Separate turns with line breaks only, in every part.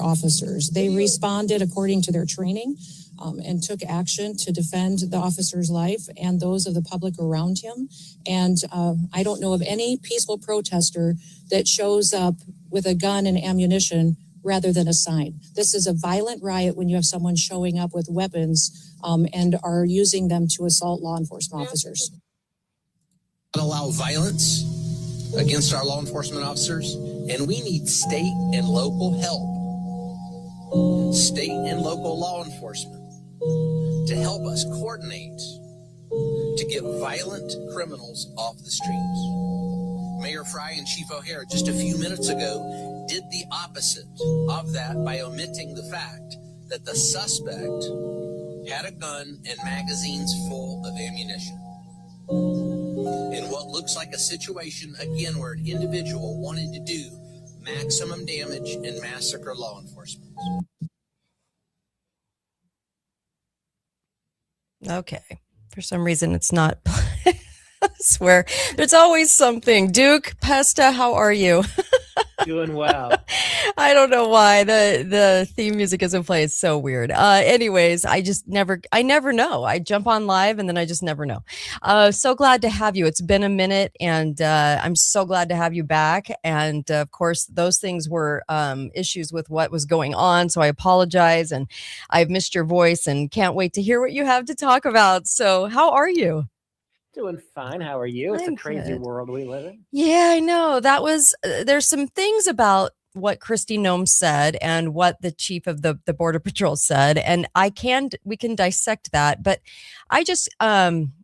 officers. They responded according to their training and took action to defend the officer's life and those of the public around him. And I don't know of any peaceful protester that shows up with a gun and ammunition rather than a sign. This is a violent riot when you have someone showing up with weapons and are using them to assault law enforcement officers.
Allow violence against our law enforcement officers, and we need state and local help. State and local law enforcement to help us coordinate to get violent criminals off the streets. Mayor Fry and Chief O'Hare just a few minutes ago did the opposite of that by omitting the fact that the suspect had a gun and magazines full of ammunition. In what looks like a situation, again, where an individual wanted to do maximum damage and massacre law enforcement.
Okay. For some reason, it's not. I swear, there's always something. Duke, Pesta, how are you?
Doing well.
I don't know why the theme music isn't playing. It's so weird. Anyways, I never know. I jump on live and then I just never know. So glad to have you. It's been a minute and I'm so glad to have you back. And of course, those things were issues with what was going on. So I apologize and I've missed your voice and can't wait to hear what you have to talk about. So how are you?
Doing fine. How are you? It's
I'm
a crazy
good.
world we live in.
Yeah, I know. That was, there's some things about what Kristi Noem said and what the chief of the Border Patrol said. And we can dissect that. But I just,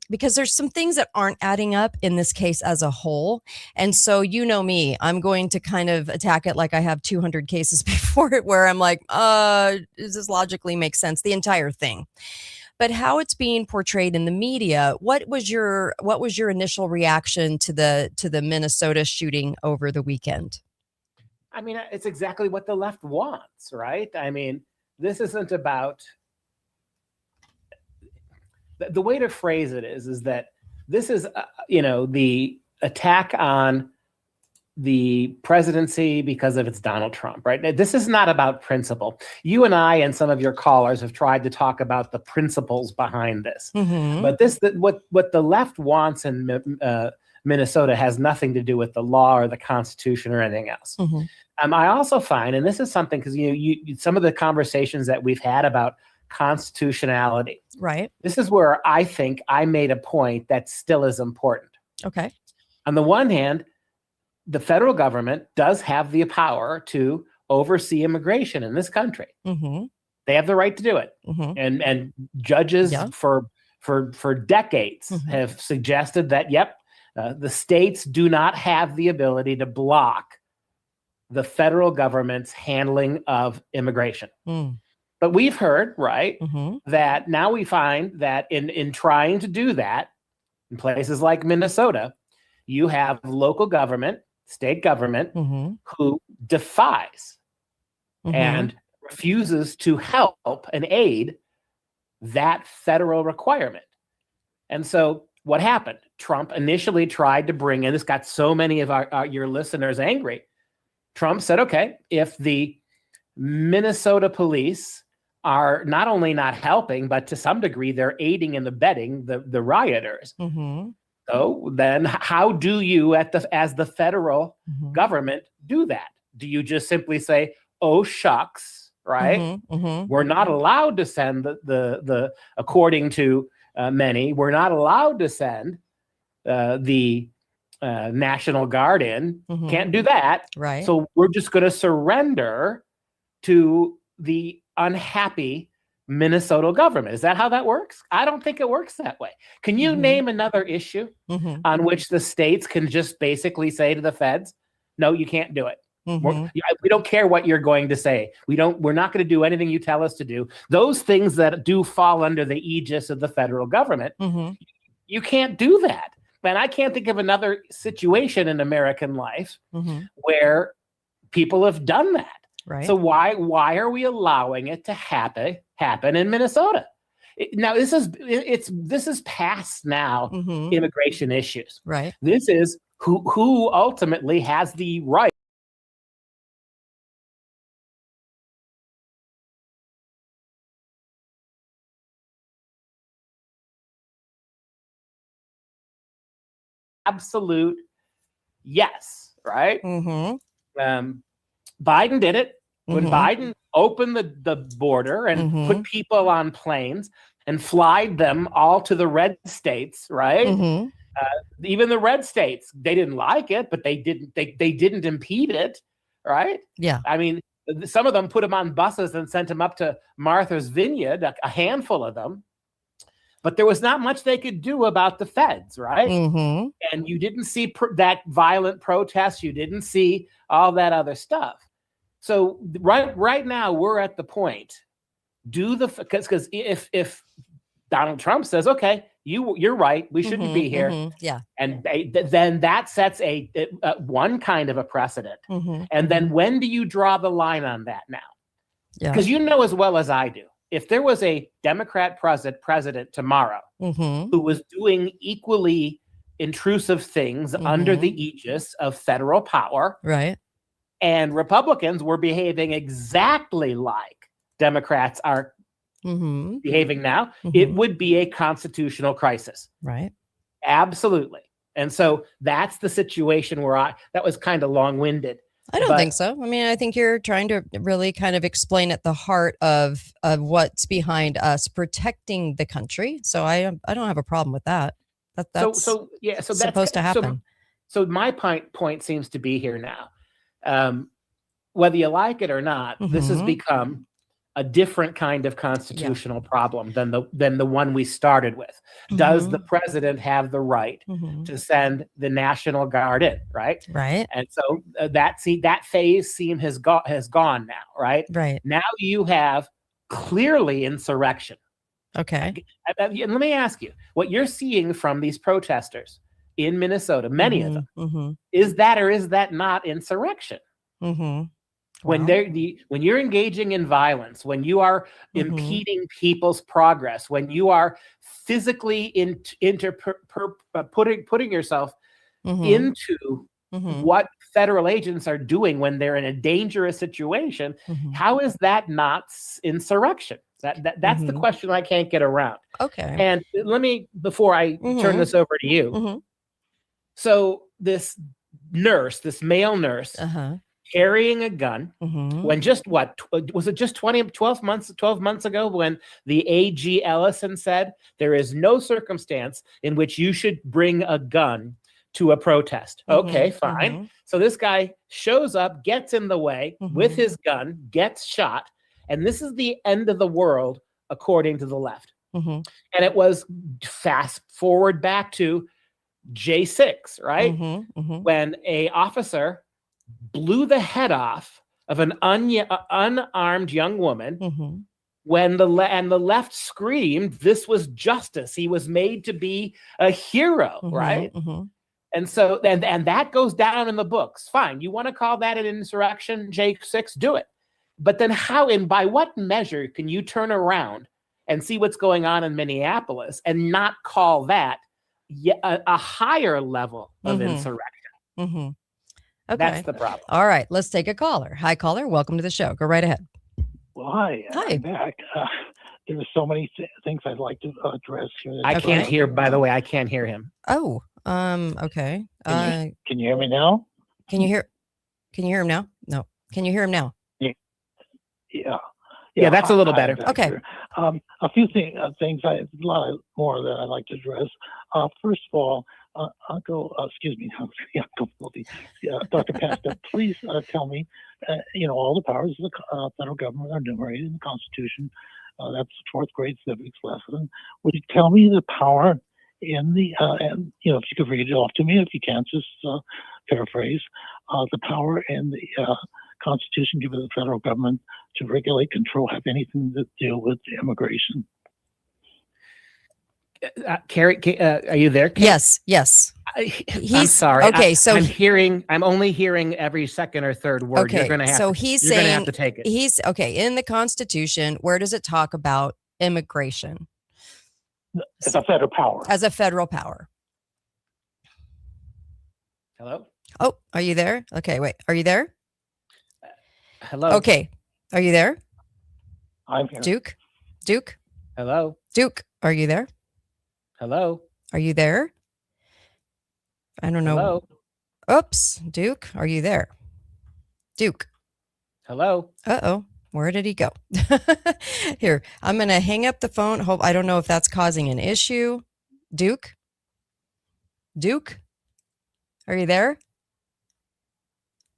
because there's some things that aren't adding up in this case as a whole. And so, you know me, I'm going to kind of attack it like I have 200 cases before it where I'm like, does this logically make sense? The entire thing. But how it's being portrayed in the media, what was your initial reaction to the Minnesota shooting over the weekend?
I mean, it's exactly what the left wants, right? I mean, this isn't about the way to phrase it is that this is, the attack on the presidency because of it's Donald Trump, right? This is not about principle. You and I and some of your callers have tried to talk about the principles behind this, but what the left wants in Minnesota has nothing to do with the law or the Constitution or anything else. I also find, and this is something because you some of the conversations that we've had about constitutionality,
right?
This is where I think I made a point that still is important.
Okay. On
the one hand, the federal government does have the power to oversee immigration in this country. They have the right to do it. And judges for decades have suggested that, the states do not have the ability to block the federal government's handling of immigration. But we've heard, right, that now we find that in trying to do that, in places like Minnesota, you have local government, state government, who defies and refuses to help and aid that federal requirement. And so what happened? Trump initially tried to bring in, this got so many of your listeners angry. Trump said, okay, if the Minnesota police are not only not helping, but to some degree, they're aiding and abetting the rioters. So then how do you as the federal government do that? Do you just simply say, oh, shucks, right? We're not allowed to send the according to many, we're not allowed to send the National Guard in. Can't do that.
Right.
So we're just going to surrender to the unhappy Minnesota government. Is that how that works? I don't think it works that way. Can you name another issue on which the states can just basically say to the feds, no, you can't do it. We don't care what you're going to say. We're not going to do anything you tell us to do. Those things that do fall under the aegis of the federal government, you can't do that. And I can't think of another situation in American life where people have done that.
Right.
So why are we allowing it to happen in Minnesota? Now this is past now immigration issues.
Right.
This is who ultimately has the right absolute yes, right?
Mm-hmm.
Biden did it. When
Mm-hmm.
Biden opened the border and
Mm-hmm.
put people on planes and flied them all to the red states, right?
Mm-hmm.
Even the red states, they didn't like it, but they didn't impede it, right?
Yeah.
I mean, some of them put them on buses and sent them up to Martha's Vineyard, a handful of them. But there was not much they could do about the feds, right?
Mm-hmm.
And you didn't see that violent protest. You didn't see all that other stuff. So right now we're at the point. Because if Donald Trump says, okay, you're right, we shouldn't be here,
yeah,
and then that sets a one kind of a precedent. And then when do you draw the line on that now? Because you know as well as I do, if there was a Democrat president tomorrow who was doing equally intrusive things under the aegis of federal power,
right,
and Republicans were behaving exactly like Democrats are behaving now, it would be a constitutional crisis.
Right.
Absolutely. And so that's the situation where that was kind of long-winded.
I don't think so. I mean, I think you're trying to really kind of explain at the heart of what's behind us protecting the country. So I don't have a problem with that. That's
so that's
supposed to happen.
So my point seems to be here now. Whether you like it or not, this has become a different kind of constitutional problem than the one we started with. Does the president have the right to send the National Guard in, right?
Right.
And so that phase has gone now, right?
Right.
Now you have clearly insurrection.
Okay.
And let me ask you, what you're seeing from these protesters in Minnesota, many of them, is that or is that not insurrection? When you're engaging in violence, when you are impeding people's progress, when you are physically putting yourself into what federal agents are doing when they're in a dangerous situation, how is that not insurrection? That's the question I can't get around.
Okay.
And let me, before I turn this over to you. So this male nurse, carrying a gun when just was it just 12 months ago when the AG Ellison said there is no circumstance in which you should bring a gun to a protest. Okay, fine. So this guy shows up, gets in the way with his gun, gets shot, and this is the end of the world according to the left. And it was fast forward back to J6, right? When a officer blew the head off of an unarmed young woman when the left screamed this was justice. He was made to be a hero, right? And so and that goes down in the books. Fine, you want to call that an insurrection, J6, do it. But then how and by what measure can you turn around and see what's going on in Minneapolis and not call that a higher level of insurrection?
Okay.
That's the problem.
All right. Let's take a caller. Hi, caller. Welcome to the show. Go right ahead.
Well, hi.
Hi.
I'm back. There are so many things I'd like to address here.
I can't hear, by the way, I can't hear him.
Oh, okay.
Can you hear me now?
Can you hear him now? No. Can you hear him now?
Yeah,
that's a little better.
Okay.
A few things. A lot more that I'd like to address. First of all, Uncle Fulty, Dr. Pesta, please tell me, all the powers of the federal government are enumerated in the Constitution. That's the fourth grade civics lesson. Would you tell me the power in the, and if you could read it off to me, if you can't, just paraphrase, the power in the Constitution given to the federal government to regulate, control, have anything to do with immigration?
Carrie, are you there?
Yes.
I'm sorry.
Okay, so
I'm only hearing every second or third word.
Okay,
You're going to have to take it.
He's okay. In the Constitution, where does it talk about immigration?
As a federal power.
As a federal power.
Hello?
Oh, are you there? Okay, wait. Are you there?
Hello?
Okay. Are you there?
I'm here.
Duke?
Hello?
Duke, are you there?
Hello?
Are you there? I don't know.
Hello?
Oops. Duke, are you there? Duke.
Hello?
Uh-oh. Where did he go? Here, I'm going to hang up the phone. I don't know if that's causing an issue. Duke? Duke? Are you there?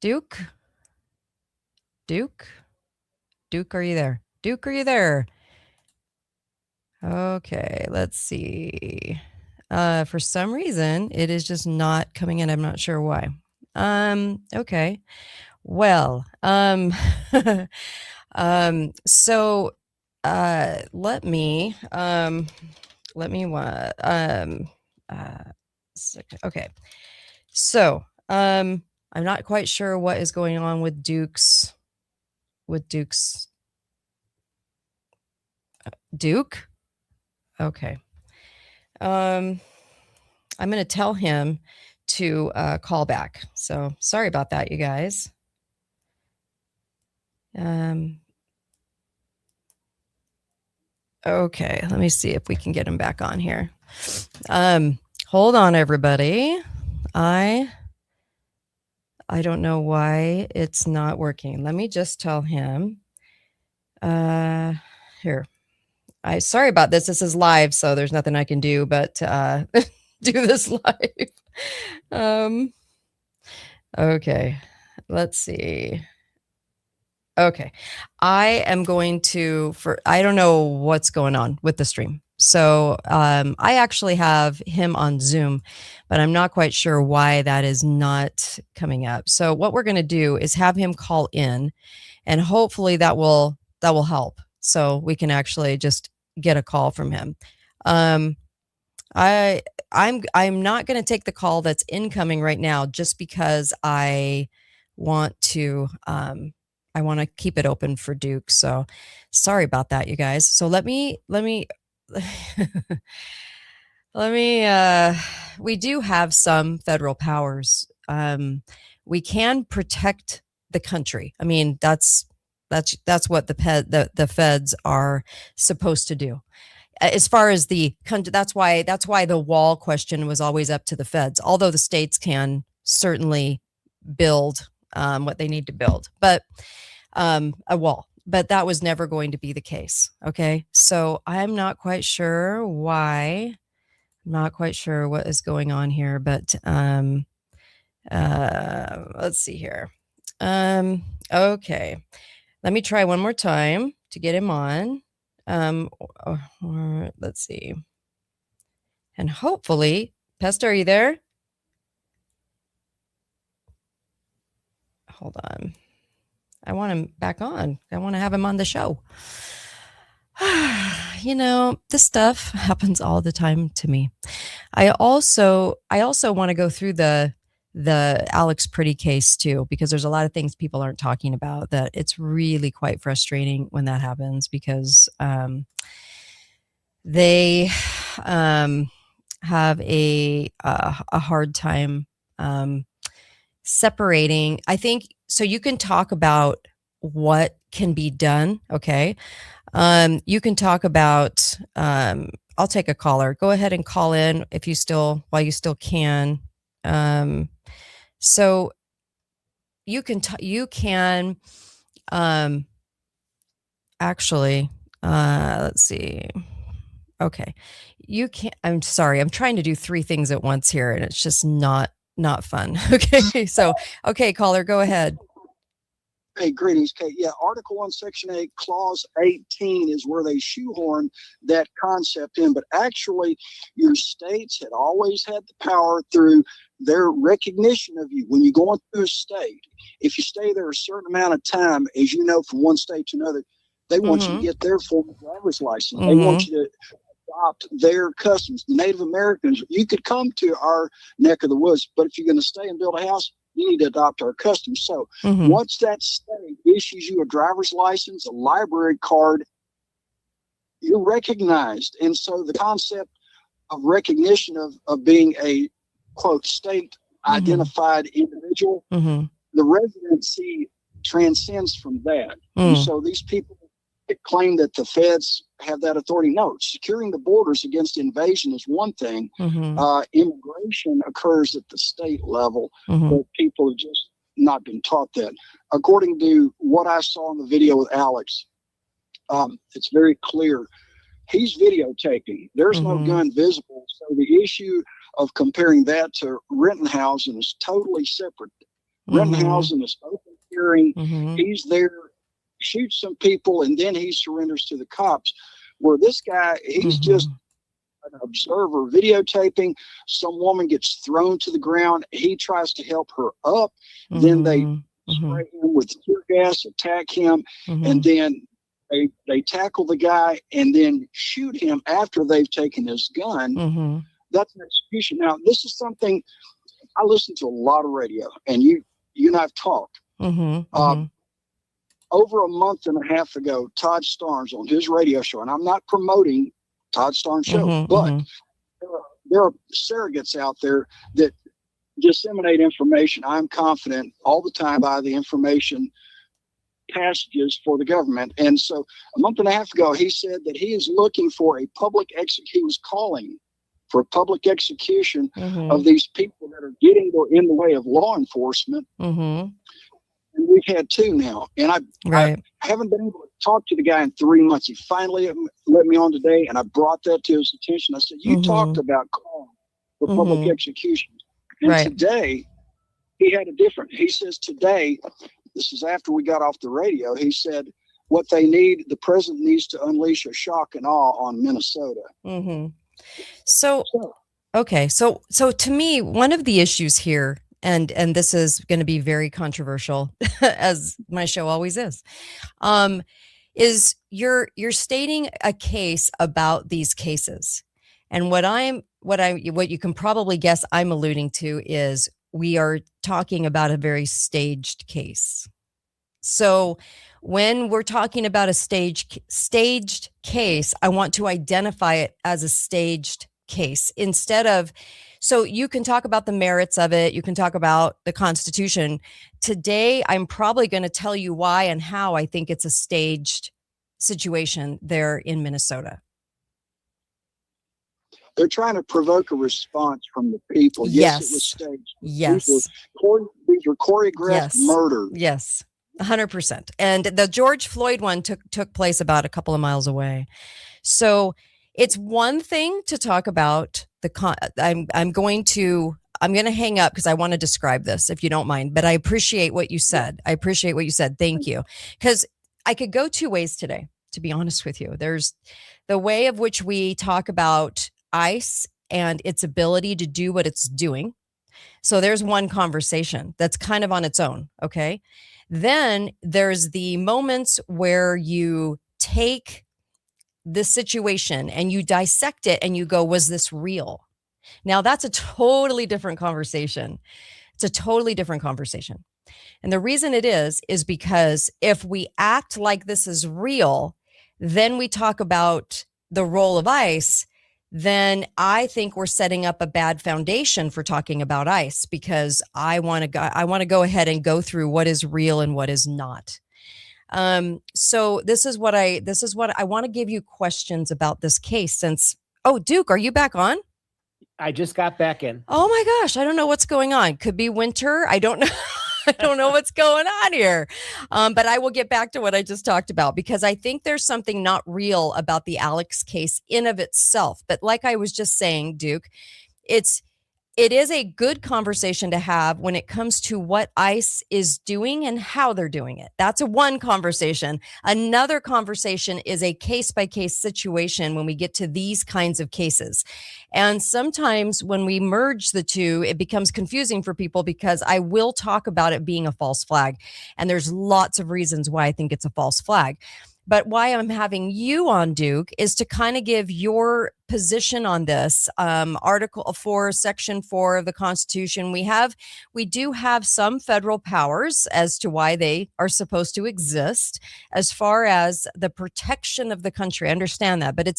Duke? Duke? Duke, are you there? Duke, are you there? Okay, let's see. For some reason, it is just not coming in. I'm not sure why. Okay. Well, so okay. So, I'm not quite sure what is going on with Duke's Duke. Okay. I'm going to tell him to call back. So sorry about that, you guys. Okay, let me see if we can get him back on here. Hold on, everybody. I don't know why it's not working. Let me just tell him. Here. Sorry about this. This is live, so there's nothing I can do but do this live. Okay. Let's see. Okay. I am going to I don't know what's going on with the stream. So I actually have him on Zoom, but I'm not quite sure why that is not coming up. So what we're going to do is have him call in, and hopefully that will help. So we can actually just get a call from him. I'm not going to take the call that's incoming right now, just because I want to keep it open for Duke. So sorry about that, you guys. So let me we do have some federal powers. We can protect the country. I mean, that's what the feds are supposed to do. As far as the country, that's why the wall question was always up to the feds, although the states can certainly build what they need to build, but a wall. But that was never going to be the case. Okay. So I'm not quite sure why. I'm not quite sure what is going on here, but let's see here. Okay. Let me try one more time to get him on. Or let's see. And hopefully, Pesta, are you there? Hold on. I want him back on. I want to have him on the show. This stuff happens all the time to me. I also want to go through the Alex Pretti case too, because there's a lot of things people aren't talking about that it's really quite frustrating when that happens, because they have a hard time separating. I think so. You can talk about what can be done. Okay. You can talk about, I'll take a caller. Go ahead and call in while you still can. So you can actually, let's see. Okay. I'm sorry. I'm trying to do 3 things at once here, and it's just not fun. Okay. So, okay, caller, go ahead.
Hey, greetings, Kate. Yeah, Article 1, Section 8, Clause 18 is where they shoehorn that concept in. But actually, your states had always had the power through their recognition of you. When you go into a state, if you stay there a certain amount of time, as you know, from one state to another, they want you to get their full driver's license. They want you to adopt their customs. Native Americans, you could come to our neck of the woods, but if you're going to stay and build a house, you need to adopt our customs. So once that state issues you a driver's license, a library card, you're recognized. And so the concept of recognition of being a, quote, state identified individual, the residency transcends from that. And so these people it claimed that the feds have that authority. No, securing the borders against invasion is one thing. Immigration occurs at the state level, but people have just not been taught that. According to what I saw in the video with Alex, it's very clear. He's videotaping. There's no gun visible. So the issue of comparing that to Rittenhausen is totally separate. Rittenhausen is open hearing. He's there, shoots some people, and then he surrenders to the cops. Where this guy, he's just an observer videotaping. Some woman gets thrown to the ground. He tries to help her up. Then they spray him with tear gas, attack him, and then they tackle the guy and then shoot him after they've taken his gun. That's an execution. Now, this is something I listen to a lot of radio, and you and I've talked. Over a month and a half ago, Todd Starnes on his radio show, and I'm not promoting Todd Starnes' show, but there are surrogates out there that disseminate information. I'm confident all the time by the information passages for the government. And so a month and a half ago, he said that he is looking for a public he was calling for a public execution of these people that are getting in the way of law enforcement. And we've had 2 now. And I haven't been able to talk to the guy in 3 months. He finally let me on today, and I brought that to his attention. I said, you talked about calling for public execution. And today, he had a different. He says today, this is after we got off the radio, he said, what they need, the president needs to unleash a shock and awe on Minnesota.
So to me, one of the issues here, and this is going to be very controversial, as my show always is you're stating a case about these cases. And what you can probably guess I'm alluding to is we are talking about a very staged case. So when we're talking about a staged case, I want to identify it as a staged case instead of, so you can talk about the merits of it. You can talk about the Constitution. Today, I'm probably going to tell you why and how I think it's a staged situation there in Minnesota.
They're trying to provoke a response from the people. Yes, it was staged.
Yes.
These were choreographed murders.
Yes. 100%. And the George Floyd one took place about a couple of miles away. So it's one thing to talk about I'm going to hang up because I want to describe this, if you don't mind, but I appreciate what you said. Thank you. Because I could go 2 ways today, to be honest with you. There's the way of which we talk about ICE and its ability to do what it's doing. So there's one conversation that's kind of on its own. Okay. Then there's the moments where you take the situation and you dissect it and you go, was this real? Now that's a totally different conversation. It's a totally different conversation. And the reason it is because if we act like this is real, then we talk about the role of ICE, then I think we're setting up a bad foundation for talking about ICE, because I want to go ahead and go through what is real and what is not. So this is what I want to give you questions about this case since, Duke, are you back on?
I just got back in.
Oh my gosh. I don't know what's going on. Could be winter. I don't know. I don't know what's going on here. But I will get back to what I just talked about, because I think there's something not real about the Alex case in of itself. But like I was just saying, Duke, it is a good conversation to have when it comes to what ICE is doing and how they're doing it. That's one conversation. Another conversation is a case-by-case situation when we get to these kinds of cases. And sometimes when we merge the two, it becomes confusing for people, because I will talk about it being a false flag. And there's lots of reasons why I think it's a false flag. But why I'm having you on, Duke, is to kind of give your position on this. Article 4, Section 4 of the Constitution. We do have some federal powers as to why they are supposed to exist as far as the protection of the country. I understand that, but it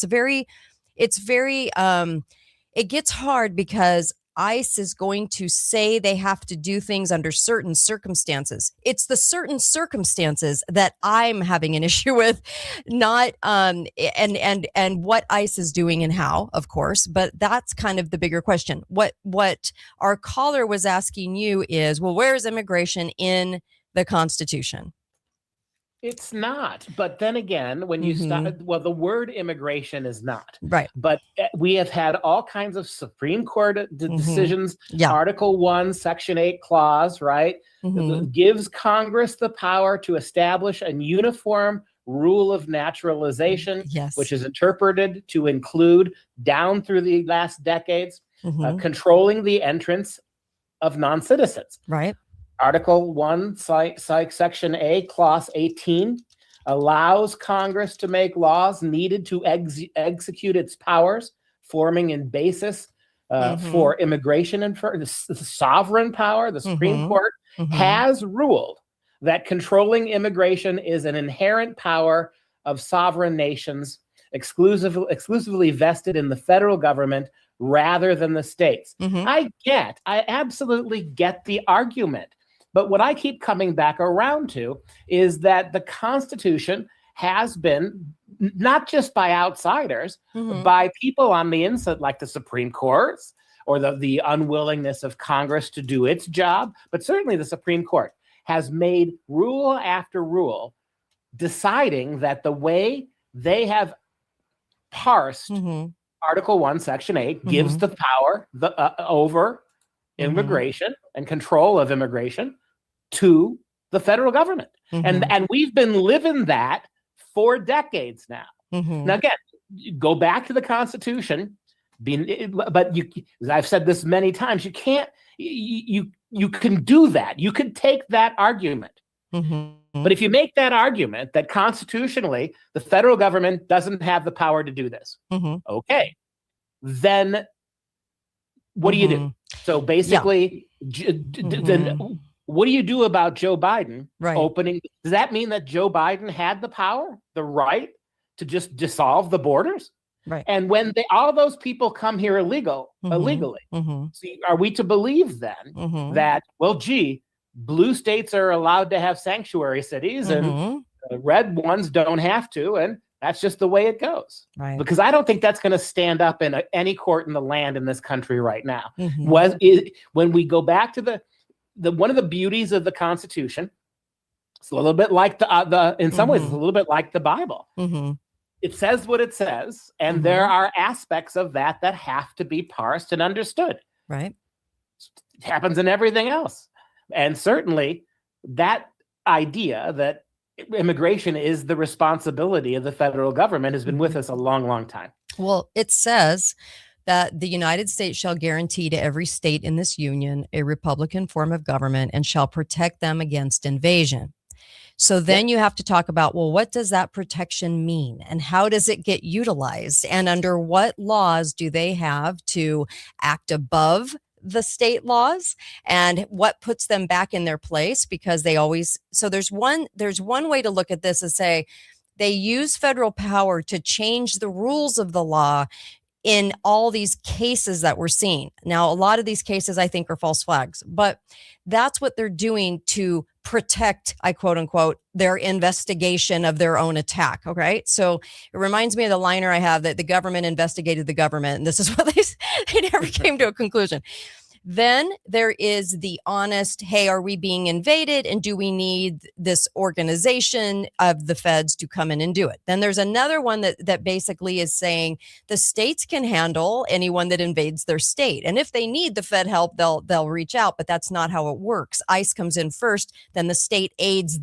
gets hard because ICE is going to say they have to do things under certain circumstances. It's the certain circumstances that I'm having an issue with, not and what ICE is doing and how, of course, but that's kind of the bigger question. What our caller was asking you is, well, where is immigration in the Constitution?
It's not. But then again, when you start, well, the word immigration is not.
Right.
But we have had all kinds of Supreme Court decisions. Yeah. Article 1, Section 8 clause, right? Gives Congress the power to establish a uniform rule of naturalization, which is interpreted to include, down through the last decades, controlling the entrance of non-citizens.
Right.
Article 1, Section A, Clause 18, allows Congress to make laws needed to execute its powers, forming a basis for immigration and for the sovereign power. The Supreme Court has ruled that controlling immigration is an inherent power of sovereign nations, exclusively vested in the federal government rather than the states. I absolutely get the argument. But what I keep coming back around to is that the Constitution has been, not just by outsiders, by people on the inside, like the Supreme Courts, or the unwillingness of Congress to do its job, but certainly the Supreme Court has made rule after rule, deciding that the way they have parsed Article 1, Section 8 gives the power over immigration and control of immigration to the federal government. And we've been living that for decades now. Now, again, go back to the Constitution, but as I've said this many times, you can't, you can do that. You can take that argument. But if you make that argument that constitutionally the federal government doesn't have the power to do this, okay, then what do you do? So basically, then what do you do about Joe Biden opening? Does that mean that Joe Biden had the power, the right to just dissolve the borders?
Right.
And when all those people come here illegally, see, are we to believe then that, well, gee, blue states are allowed to have sanctuary cities and red ones don't have to, and that's just the way it goes?
Right.
Because I don't think that's going to stand up in any court in the land in this country right now. When we go back to the one of the beauties of the Constitution, it's a little bit like in some ways, it's a little bit like the Bible. It says what it says, and there are aspects of that have to be parsed and understood.
Right.
It happens in everything else. And certainly that idea that immigration is the responsibility of the federal government has been with us a long, long time.
Well, it says that the United States shall guarantee to every state in this union a republican form of government and shall protect them against invasion. So then you have to talk about, well, what does that protection mean and how does it get utilized? And under what laws do they have to act above the state laws, and what puts them back in their place? Because so there's one way to look at this and say they use federal power to change the rules of the law in all these cases that we're seeing. Now, a lot of these cases I think are false flags, but that's what they're doing to protect, I quote unquote, their investigation of their own attack. Okay. So it reminds me of the liner I have that the government investigated the government. And this is what they never came to a conclusion. Then there is the honest, hey, are we being invaded? And do we need this organization of the feds to come in and do it? Then there's another one that basically is saying the states can handle anyone that invades their state. And if they need the Fed help, they'll reach out, but that's not how it works. ICE comes in first, then the state aids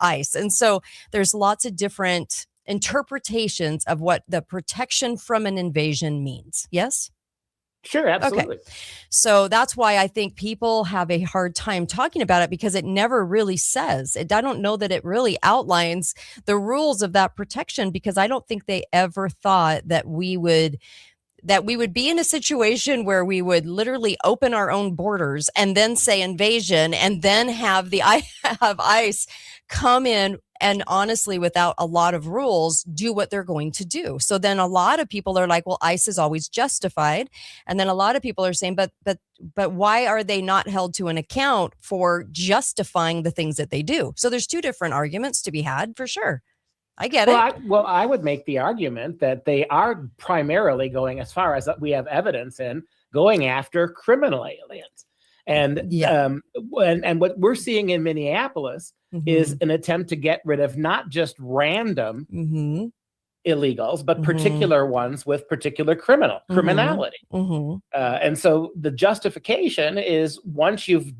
ICE. And so there's lots of different interpretations of what the protection from an invasion means. Yes?
Sure, absolutely.
Okay. So that's why I think people have a hard time talking about it, because it never really says it. I don't know that it really outlines the rules of that protection, because I don't think they ever thought that we would be in a situation where we would literally open our own borders and then say invasion and then have ICE come in and honestly, without a lot of rules, do what they're going to do. So then a lot of people are like, well, ICE is always justified. And then a lot of people are saying, but why are they not held to an account for justifying the things that they do? So there's two different arguments to be had for sure. I get it.
I would make the argument that they are primarily going, as far as we have evidence in, going after criminal aliens. And and what we're seeing in Minneapolis is an attempt to get rid of not just random illegals, but particular ones with particular criminality. And so the justification is, once you've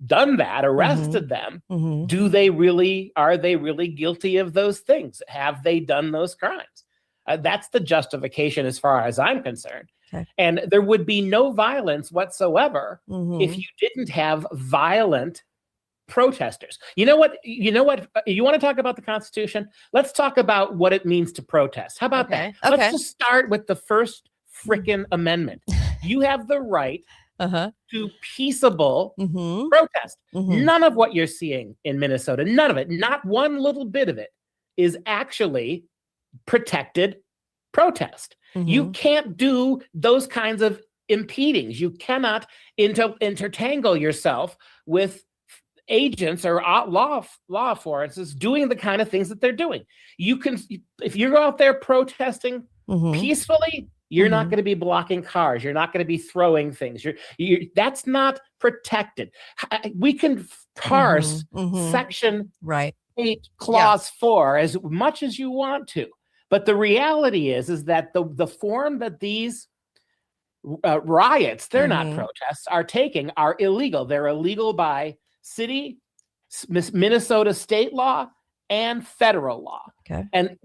done that, arrested them, are they really guilty of those things? Have they done those crimes? That's the justification as far as I'm concerned. Okay. And there would be no violence whatsoever if you didn't have violent protesters. You know what? You want to talk about the Constitution? Let's talk about what it means to protest. How about that? Okay. Let's just start with the first frickin' amendment. You have the right to peaceable protest. None of what you're seeing in Minnesota, none of it, not one little bit of it, is actually protected protest. You can't do those kinds of impedings. You cannot intertangle yourself with agents or law enforcers doing the kind of things that they're doing. You can, if you're out there protesting peacefully, you're not going to be blocking cars. You're not going to be throwing things. That's not protected. We can parse Section 8, Clause 4 as much as you want to. But the reality is that the form that these riots, they're not protests, are taking are illegal. They're illegal by Minnesota state law and federal law. Okay.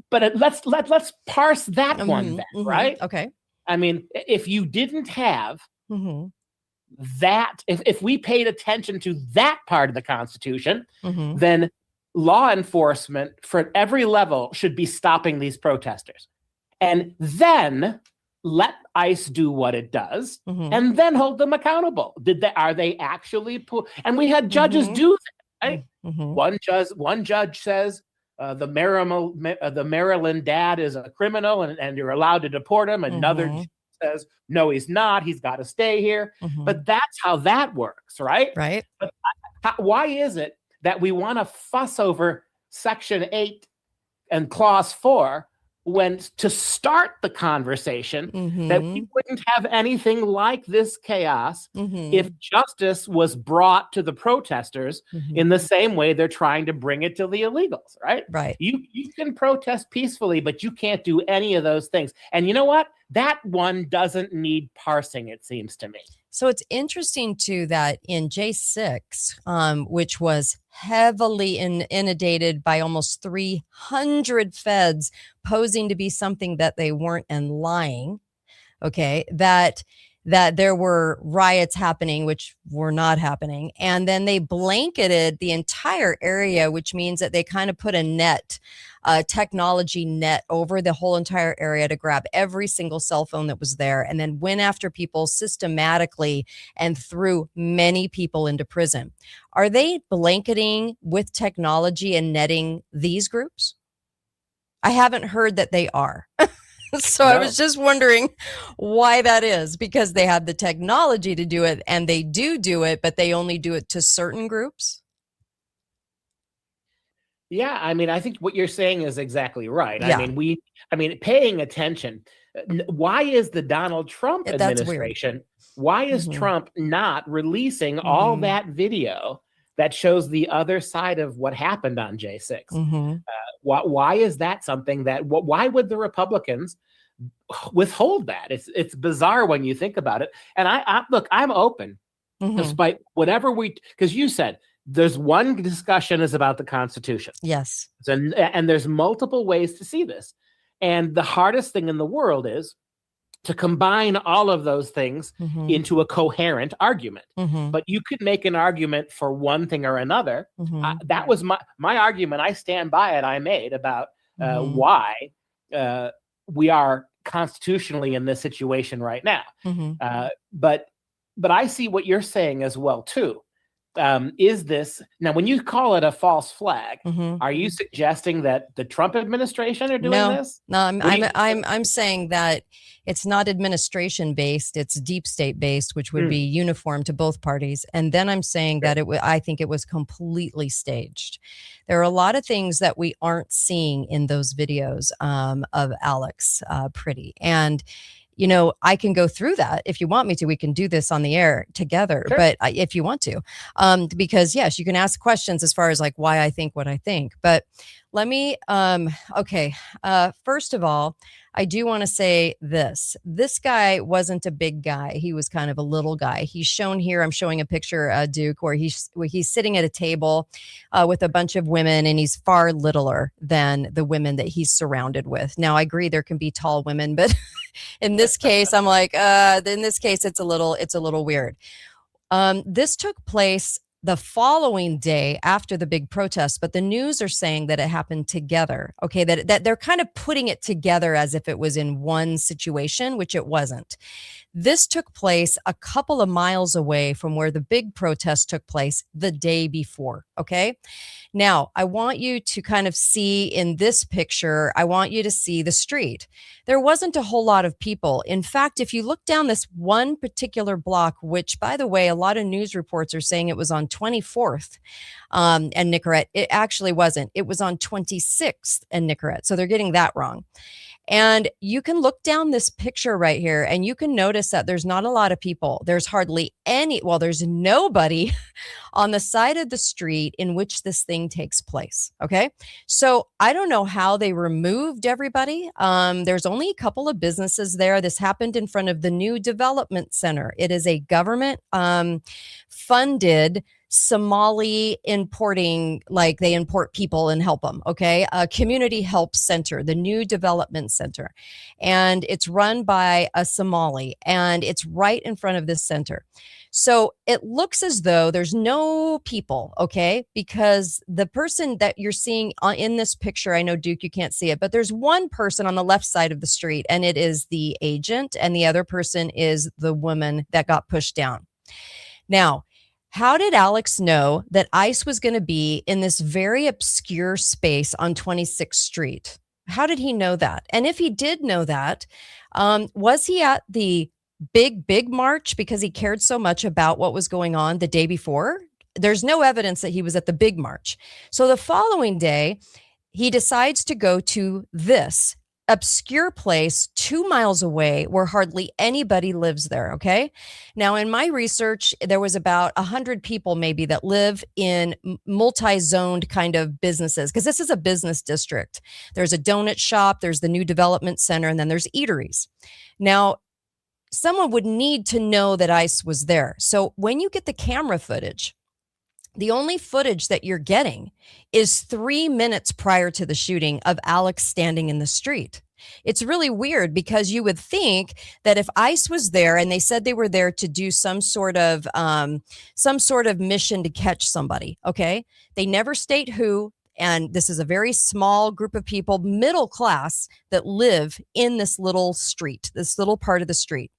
But let's parse that one then, right?
Okay.
I mean, if you didn't have that, if we paid attention to that part of the Constitution, then law enforcement for every level should be stopping these protesters. And then let ICE do what it does, and then hold them accountable. Are they actually and we had judges do that, right? One judge says the Maryland dad is a criminal and you're allowed to deport him. Another judge says, no, he's not. He's got to stay here. But that's how that works, right?
Right.
But why is it that we want to fuss over Section 8 and Clause 4 when, to start the conversation, that we wouldn't have anything like this chaos if justice was brought to the protesters in the same way they're trying to bring it to the illegals, right?
Right.
You can protest peacefully, but you can't do any of those things. And you know what? That one doesn't need parsing, it seems to me.
So it's interesting, too, that in J6, which was heavily inundated by almost 300 feds posing to be something that they weren't and lying, okay, that there were riots happening, which were not happening. And then they blanketed the entire area, which means that they kind of put a technology net over the whole entire area to grab every single cell phone that was there, and then went after people systematically and threw many people into prison. Are they blanketing with technology and netting these groups? I haven't heard that they are. So no. I was just wondering why that is, because they have the technology to do it, and they do it, but they only do it to certain groups.
Yeah, I mean, I think what you're saying is exactly right.
Yeah.
I mean, paying attention. Why is the Donald Trump administration? Why is Trump not releasing all that video that shows the other side of what happened on J6? Why is that something that? Why would the Republicans withhold that? It's bizarre when you think about it. And I'm open, despite whatever because you said. There's one discussion is about the Constitution.
Yes.
And there's multiple ways to see this. And the hardest thing in the world is to combine all of those things into a coherent argument. But you could make an argument for one thing or another. That was my argument. I stand by it. I made about why we are constitutionally in this situation right now. But I see what you're saying as well, too. is this now? When you call it a false flag, are you suggesting that the Trump administration are doing this?
No, I'm saying that it's not administration based; it's deep state based, which would be uniform to both parties. And then I'm saying that I think it was completely staged. There are a lot of things that we aren't seeing in those videos of Alex Pretti. And I can go through that if you want me to. We can do this on the air together, but if you want to, because yes, you can ask questions as far as like why I think what I think. But let me, first of all, I do want to say this. This guy wasn't a big guy. He was kind of a little guy. He's shown here. I'm showing a picture, Duke, where he's sitting at a table with a bunch of women, and he's far littler than the women that he's surrounded with. Now, I agree there can be tall women, but in this case, I'm like, in this case, it's a little weird. This took place the following day after the big protest, but the news are saying that it happened together. Okay, that they're kind of putting it together as if it was in one situation, which it wasn't. This took place a couple of miles away from where the big protest took place the day before. Okay. Now, I want you to kind of see in this picture, I want you to see the street. There wasn't a whole lot of people. In fact, if you look down this one particular block, which, by the way, a lot of news reports are saying it was on 24th and Nicorette, it actually wasn't. It was on 26th and Nicorette. So they're getting that wrong. And you can look down this picture right here and you can notice that there's not a lot of people. There's hardly there's nobody on the side of the street in which this thing takes place. Okay. So I don't know how they removed everybody. There's only a couple of businesses there. This happened in front of the New Development Center. It is a government funded Somali importing, like they import people and help them. Okay. A community help center, the New Development Center. And it's run by a Somali and it's right in front of this center. So it looks as though there's no people. Okay. Because the person that you're seeing in this picture, I know Duke, you can't see it, but there's one person on the left side of the street and it is the agent. And the other person is the woman that got pushed down. Now, how did Alex know that ICE was going to be in this very obscure space on 26th Street? How did he know that? And if he did know that, was he at the big march because he cared so much about what was going on the day before? There's no evidence that he was at the big march. So the following day, he decides to go to this obscure place 2 miles away where hardly anybody lives there. Okay. Now, in my research, there was about 100 people maybe that live in multi-zoned kind of businesses, because this is a business district. There's a donut shop, there's the New Development Center, and then there's eateries. Now, someone would need to know that ICE was there. So when you get the camera footage, the only footage that you're getting is 3 minutes prior to the shooting of Alex standing in the street. It's really weird because you would think that if ICE was there and they said they were there to do some sort of mission to catch somebody, okay? They never state who. And this is a very small group of people, middle class, that live in this little street, this little part of the street.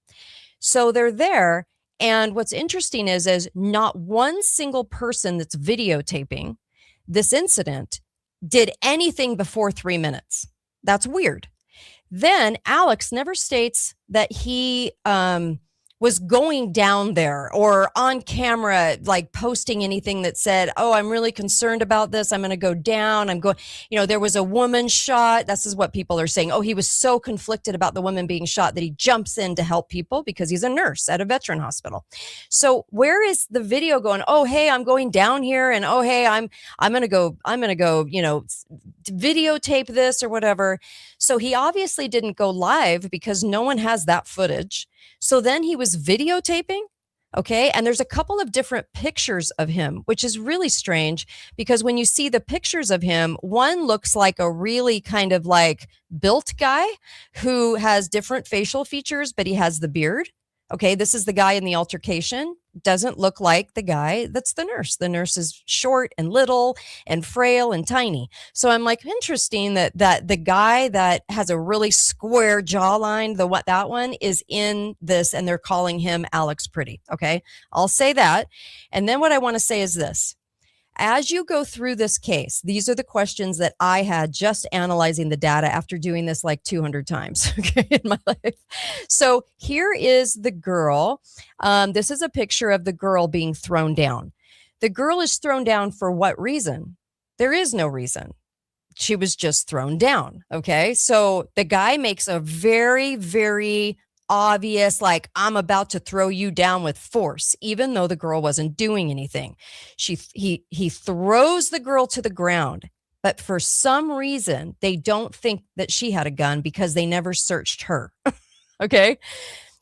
So they're there. And what's interesting is not one single person that's videotaping this incident did anything before 3 minutes. That's weird. Then Alex never states that he was going down there or on camera, like posting anything that said, oh, I'm really concerned about this. I'm going to go down. There was a woman shot. This is what people are saying. Oh, he was so conflicted about the woman being shot that he jumps in to help people because he's a nurse at a veteran hospital. So where is the video going? Oh, hey, I'm going down here. And oh, hey, I'm going to go, videotape this or whatever. So he obviously didn't go live because no one has that footage. So then he was videotaping. Okay. And there's a couple of different pictures of him, which is really strange because when you see the pictures of him, one looks like a really kind of like built guy who has different facial features, but he has the beard. Okay, this is the guy in the altercation. Doesn't look like the guy that's the nurse. The nurse is short and little and frail and tiny. So I'm like, interesting that the guy that has a really square jawline, that one is in this, and they're calling him Alex Pretti. Okay, I'll say that. And then what I want to say is this. As you go through this case, these are the questions that I had just analyzing the data after doing this like 200 times in my life. So here is the girl. This is a picture of the girl being thrown down. The girl is thrown down for what reason? There is no reason. She was just thrown down. Okay. So the guy makes a very, very obvious, like, I'm about to throw you down with force, even though the girl wasn't doing anything. He throws the girl to the ground, but for some reason, they don't think that she had a gun because they never searched her. Okay.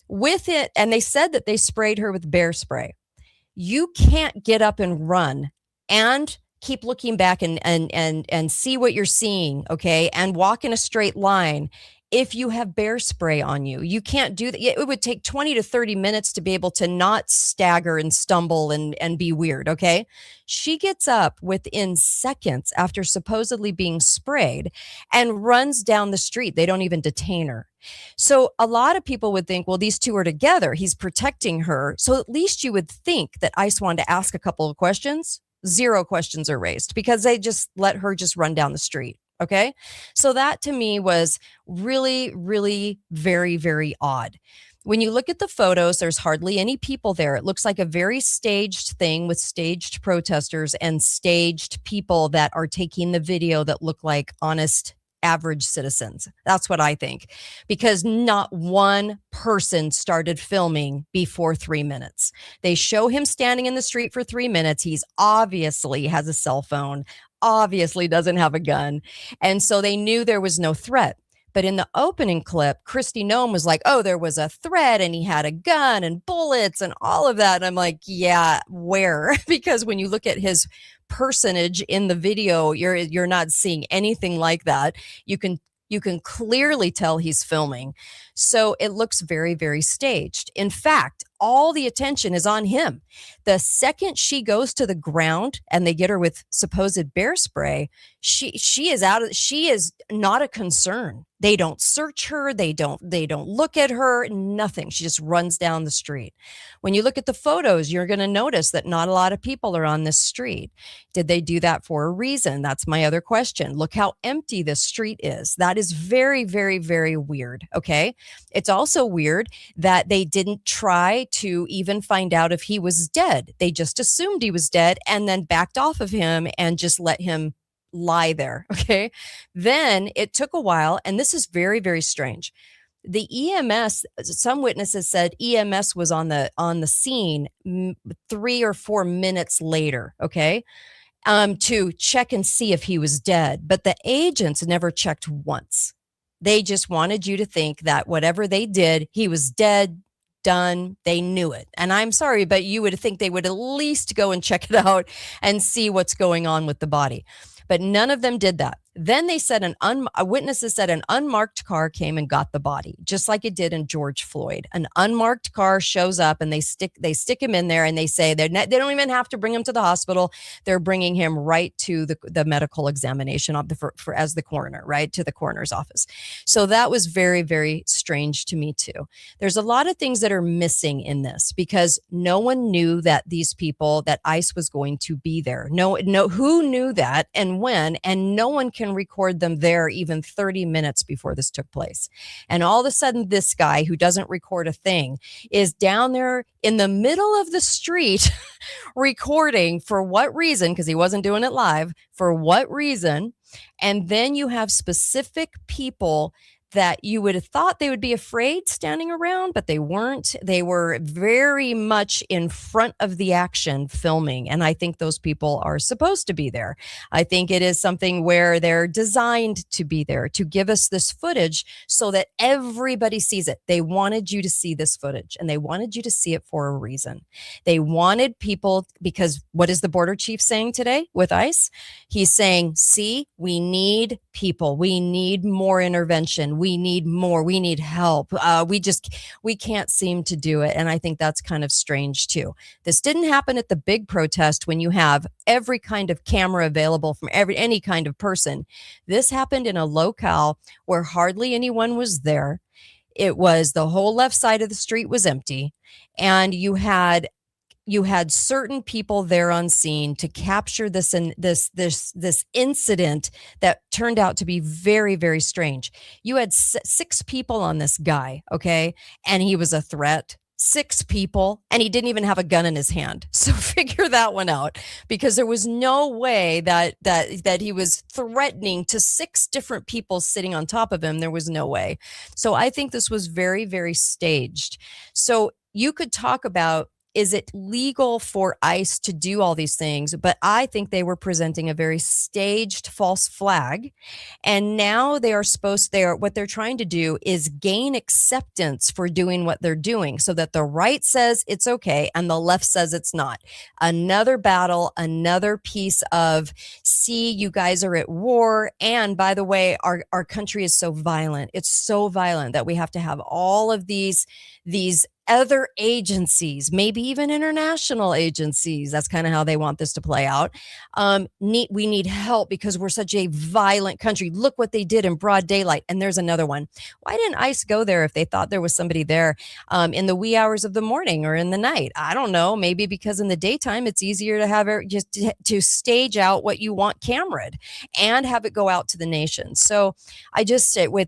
With it, and they said that they sprayed her with bear spray. You can't get up and run and keep looking back and see what you're seeing, okay, and walk in a straight line if you have bear spray on you. You can't do that. It would take 20 to 30 minutes to be able to not stagger and stumble and be weird, okay? She gets up within seconds after supposedly being sprayed and runs down the street. They don't even detain her. So a lot of people would think, well, these two are together. He's protecting her. So at least you would think that ICE wanted to ask a couple of questions. 0 questions are raised because they just let her just run down the street. Okay. So that to me was really, really very, very odd. When you look at the photos, there's hardly any people there. It looks like a very staged thing with staged protesters and staged people that are taking the video that look like honest average citizens. That's what I think, because not one person started filming before 3 minutes. They show him standing in the street for 3 minutes. He's obviously has a cell phone, obviously doesn't have a gun. And so they knew there was no threat. But in the opening clip, Kristi Noem was like, oh, there was a threat and he had a gun and bullets and all of that. And I'm like, yeah, where? Because when you look at his personage in the video, you're not seeing anything like that. You can clearly tell he's filming. So it looks very, very staged. In fact, all the attention is on him. The second she goes to the ground and they get her with supposed bear spray, she is not a concern. They don't search her. They don't look at her, nothing. She just runs down the street. When you look at the photos, you're going to notice that not a lot of people are on this street. Did they do that for a reason? That's my other question. Look how empty this street is. That is very, very, very weird. Okay. It's also weird that they didn't try to even find out if he was dead. They just assumed he was dead and then backed off of him and just let him lie there. Okay. Then it took a while. And this is very, very strange. The EMS, some witnesses said EMS was on the scene 3 or 4 minutes later. Okay. To check and see if he was dead. But the agents never checked once. They just wanted you to think that whatever they did, he was dead, done. They knew it. And I'm sorry, but you would think they would at least go and check it out and see what's going on with the body. But none of them did that. Then they said witnesses said an unmarked car came and got the body, just like it did in George Floyd. An unmarked car shows up and they stick him in there and they say they don't even have to bring him to the hospital. They're bringing him right to the medical examination as the coroner, right to the coroner's office. So that was very, very strange to me too. There's a lot of things that are missing in this because no one knew that these people, that ICE was going to be there. No, who knew that and when, and no one can record them there even 30 minutes before this took place. And all of a sudden, this guy who doesn't record a thing is down there in the middle of the street recording. For what reason? Because he wasn't doing it live. For what reason? And then you have specific people that you would have thought they would be afraid standing around, but they weren't. They were very much in front of the action filming. And I think those people are supposed to be there. I think it is something where they're designed to be there to give us this footage so that everybody sees it. They wanted you to see this footage and they wanted you to see it for a reason. They wanted people, because what is the border chief saying today with ICE? He's saying, see, we need people. We need more intervention. we need more, we need help. We can't seem to do it. And I think that's kind of strange too. This didn't happen at the big protest when you have every kind of camera available from any kind of person. This happened in a locale where hardly anyone was there. It was the whole left side of the street was empty, and you had certain people there on scene to capture this incident that turned out to be very, very strange. You had 6 people on this guy, okay, and he was a threat. 6 people, and he didn't even have a gun in his hand. So figure that one out, because there was no way that he was threatening to 6 different people sitting on top of him. There was no way. So I think this was very, very staged. So you could talk about, is it legal for ICE to do all these things? But I think they were presenting a very staged false flag. And now what they're trying to do is gain acceptance for doing what they're doing, so that the right says it's okay and the left says it's not. Another battle, another piece of, see, you guys are at war. And by the way, our country is so violent. It's so violent that we have to have all of these other agencies, maybe even international agencies. That's kind of how they want this to play out. We need help because we're such a violent country. Look what they did in broad daylight. And there's another one. Why didn't ICE go there if they thought there was somebody there in the wee hours of the morning or in the night? I don't know. Maybe because in the daytime, it's easier to have it just to stage out what you want cameraed and have it go out to the nation. So I just say it was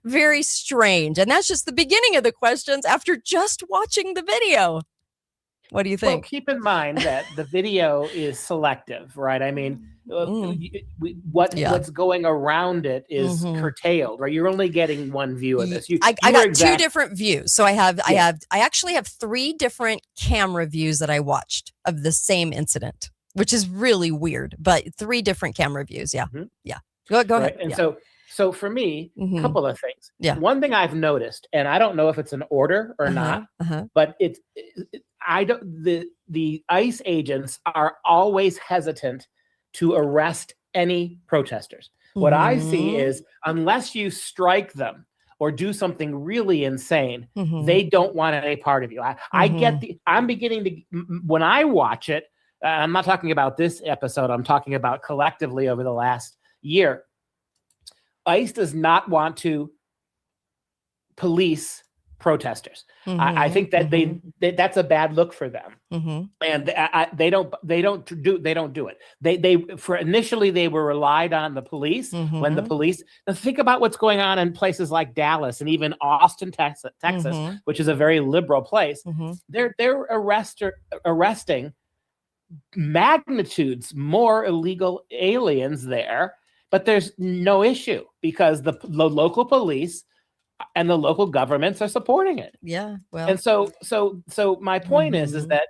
very strange. And that's just the beginning of the questions after just watching the video. What do you think?
Well, keep in mind that the video is selective, right? I mean, what's going around it is curtailed, right? You're only getting one view of this.
I got 2 different views. So I actually have 3 different camera views that I watched of the same incident, which is really weird, but 3 different camera views. Yeah. Mm-hmm. Yeah. Go ahead.
And so for me, a couple of things. Yeah. One thing I've noticed, and I don't know if it's an order or not, but the ICE agents are always hesitant to arrest any protesters. What I see is, unless you strike them or do something really insane, they don't want any part of you. I'm beginning to, when I watch it, I'm not talking about this episode, I'm talking about collectively over the last year. ICE does not want to police protesters. I think that that's a bad look for them, and they don't do it. They initially they were relied on the police when the police. Now think about what's going on in places like Dallas and even Austin, Texas, which is a very liberal place. They're arresting magnitudes more illegal aliens there. But there's no issue because the local police and the local governments are supporting it.
Yeah. Well,
and so my point is that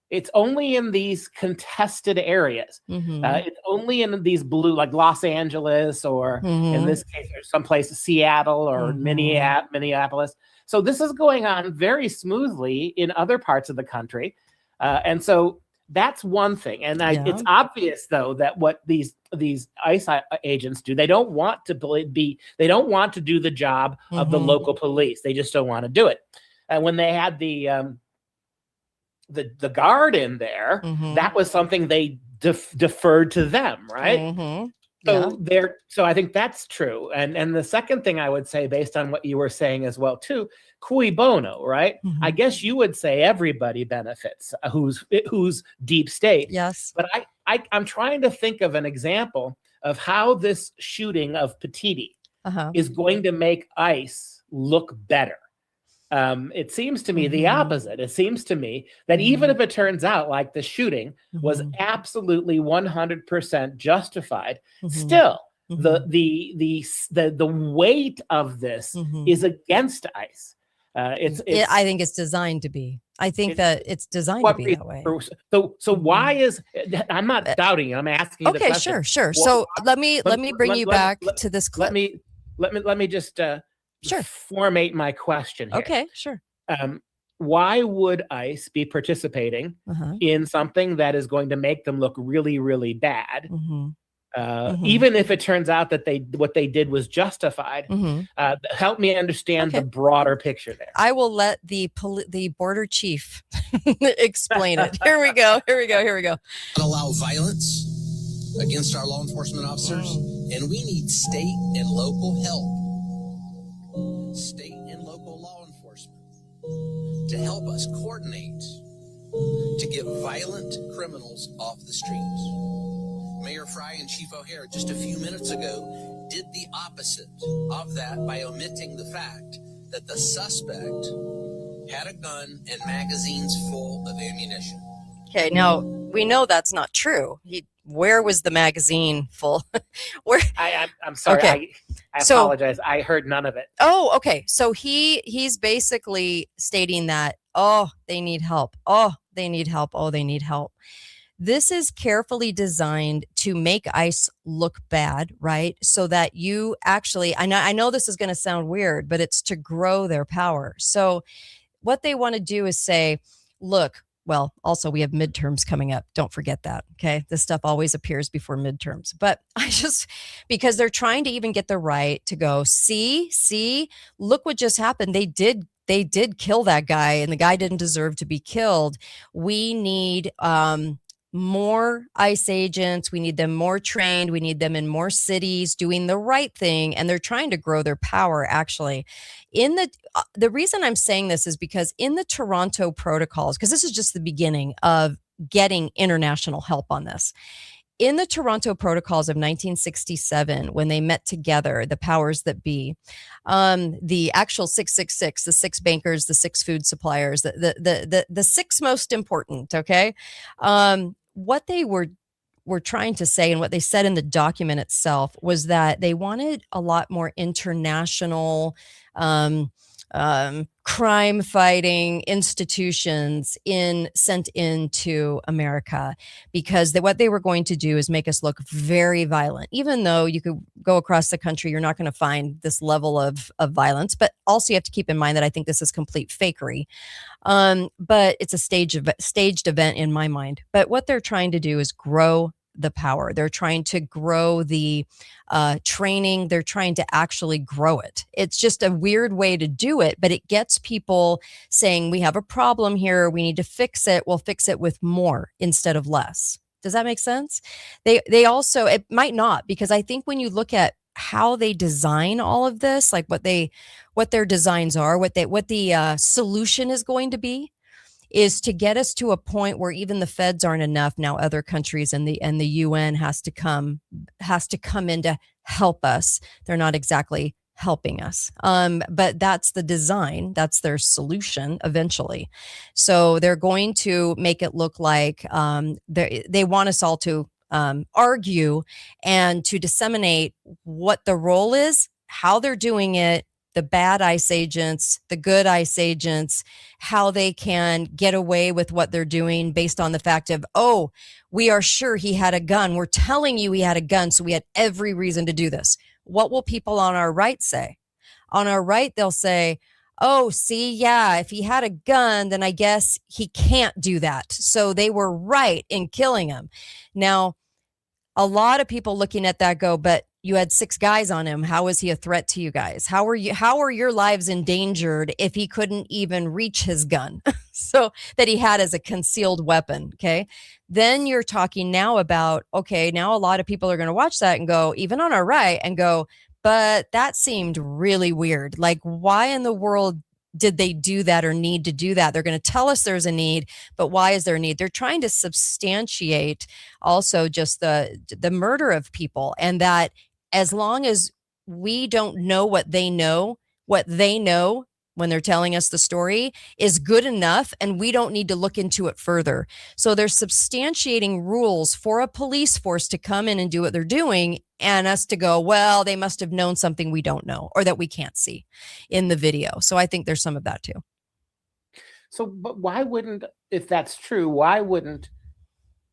it's only in these contested areas. It's only in these blue, like Los Angeles, or in this case, there's someplace Seattle or Minneapolis. So this is going on very smoothly in other parts of the country, and so. That's one thing. And it's obvious, though, that what these ICE agents do, they don't want to do the job of the local police. They just don't want to do it. And when they had the guard in there, that was something they deferred to them, right? So I think that's true. And the second thing I would say, based on what you were saying as well, too, cui bono, right? I guess you would say everybody benefits who's deep state.
Yes.
But I'm trying to think of an example of how this shooting of Pretti is going to make ICE look better. It seems to me the opposite. It seems to me that even if it turns out like the shooting was absolutely 100% justified, still the weight of this is against ICE.
I think it's designed to be. I think that it's designed to be that way.
So why is, I'm not doubting you. I'm asking you the question.
Okay, sure. So let me bring you back to this clip.
Let me just formate my question here.
Okay, sure.
Why would ICE be participating in something that is going to make them look really, really bad? even if it turns out that what they did was justified. Help me understand the broader picture there.
I will let the border chief explain it. Here we go.
Allow violence against our law enforcement officers, and we need state and local help. State and local law enforcement to help us coordinate to get violent criminals off the streets. Mayor Fry and Chief O'Hare just a few minutes ago did the opposite of that by omitting the fact that the suspect had a gun and magazines full of ammunition.
Okay, now we know that's not true. Where was the magazine full? Where?
I'm sorry.
Okay.
I apologize. I heard none of it.
Oh, okay. So he's basically stating that, they need help. They need help. They need help. This is carefully designed to make ICE look bad, right? So that you actually, I know this is going to sound weird, but it's to grow their power. So what they want to do is say, look, well, also we have midterms coming up. Don't forget that. Okay. This stuff always appears before midterms, but because they're trying to even get the right to go, see, look what just happened. They did kill that guy and the guy didn't deserve to be killed. We need, more ICE agents. We need them more trained. We need them in more cities doing the right thing. And they're trying to grow their power, actually. In the reason I'm saying this is because in the Toronto protocols, because this is just the beginning of getting international help on this. In the Toronto protocols of 1967, when they met together, the powers that be, the actual 666, the six bankers, the six food suppliers, the six most important, okay? What they were trying to say and what they said in the document itself was that they wanted a lot more international crime fighting institutions sent into America, because what they were going to do is make us look very violent. Even though you could go across the country, you're not going to find this level of violence. But also you have to keep in mind that I think this is complete fakery. But it's a staged event in my mind. But what they're trying to do is grow the power. They're trying to grow the training. They're trying to actually grow it. It's just a weird way to do it, but it gets people saying, we have a problem here. We need to fix it. We'll fix it with more instead of less. Does that make sense? They also, it might not, because I think when you look at how they design all of this, like what their designs are, what the solution is going to be, is to get us to a point where even the feds aren't enough. Now other countries and the UN has to come in to help us. They're not exactly helping us. But that's the design. That's their solution eventually. So they're going to make it look like they want us all to argue and to disseminate what the role is, how they're doing it, the bad ICE agents, the good ICE agents, how they can get away with what they're doing based on the fact of, we are sure he had a gun. We're telling you he had a gun, so we had every reason to do this. What will people on our right say? On our right, they'll say, if he had a gun, then I guess he can't do that. So they were right in killing him. Now, a lot of people looking at that go, but you had 6 guys on him. How is he a threat to you guys? How are your lives endangered if he couldn't even reach his gun? So that he had as a concealed weapon. Okay. Then you're talking now about, now a lot of people are going to watch that and go, even on our right, and go, but that seemed really weird. Like, why in the world did they do that or need to do that? They're going to tell us there's a need, but why is there a need? They're trying to substantiate also just the murder of people, and that as long as we don't know what they know when they're telling us the story is good enough, and we don't need to look into it further. So they're substantiating rules for a police force to come in and do what they're doing, and us to go, well, they must have known something we don't know or that we can't see in the video. So I think there's some of that too.
So, but why wouldn't, if that's true, why wouldn't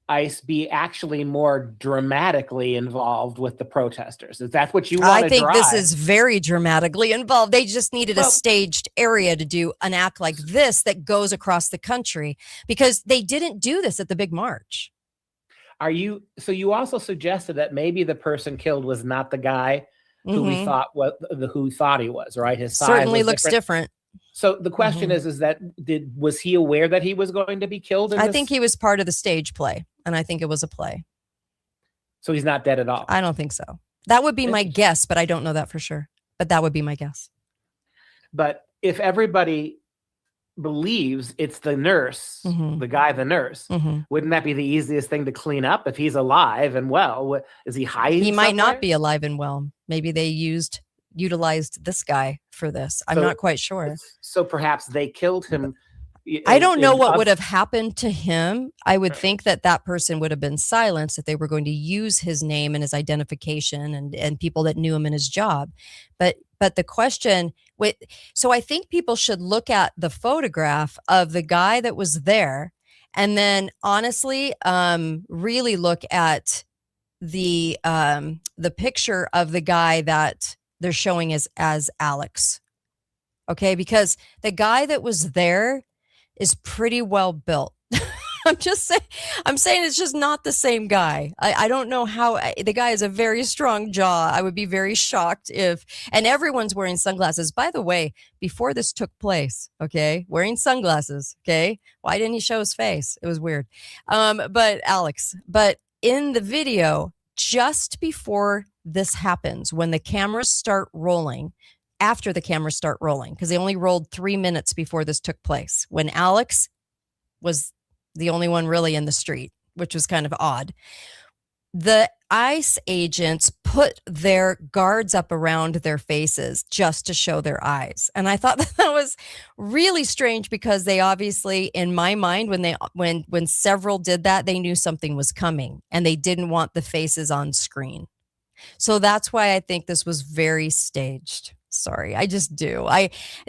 ICE be actually more dramatically involved with the protesters? Is that what you want to drive?
I think this is very dramatically involved. They just needed a staged area to do an act like this that goes across the country, because they didn't do this at the big march.
So you also suggested that maybe the person killed was not the guy who we thought who thought he was, right? His size
certainly
was
looks different.
So the question is that was he aware that he was going to be killed?
I think he was part of the stage play, and I think it was a play.
So he's not dead at all.
I don't think so. That would be my guess, but I don't know that for sure. But that would be my guess.
But if everybody believes it's the nurse, the nurse, wouldn't that be the easiest thing to clean up if he's alive and well? Is he hiding?
He might not be alive and well. Maybe they utilized this guy for this. I'm not quite sure.
So perhaps they killed him.
I don't know what would have happened to him. I would think that person would have been silenced if they were going to use his name and his identification and people that knew him in his job. But the question, so I think people should look at the photograph of the guy that was there, and then honestly, really look at the picture of the guy that they're showing as Alex. Okay, because the guy that was there is pretty well built. I'm saying it's just not the same guy. I don't know how. The guy has a very strong jaw. I would be very shocked and everyone's wearing sunglasses. By the way, before this took place, okay, wearing sunglasses, okay, why didn't he show his face? It was weird. But in the video, just before this happens, when the cameras start rolling, after the cameras start rolling, because they only rolled 3 minutes before this took place, when Alex was the only one really in the street, which was kind of odd. The ICE agents put their guards up around their faces just to show their eyes. And I thought that was really strange because they obviously, in my mind, when several did that, they knew something was coming and they didn't want the faces on screen. So that's why I think this was very staged. Sorry, I just do.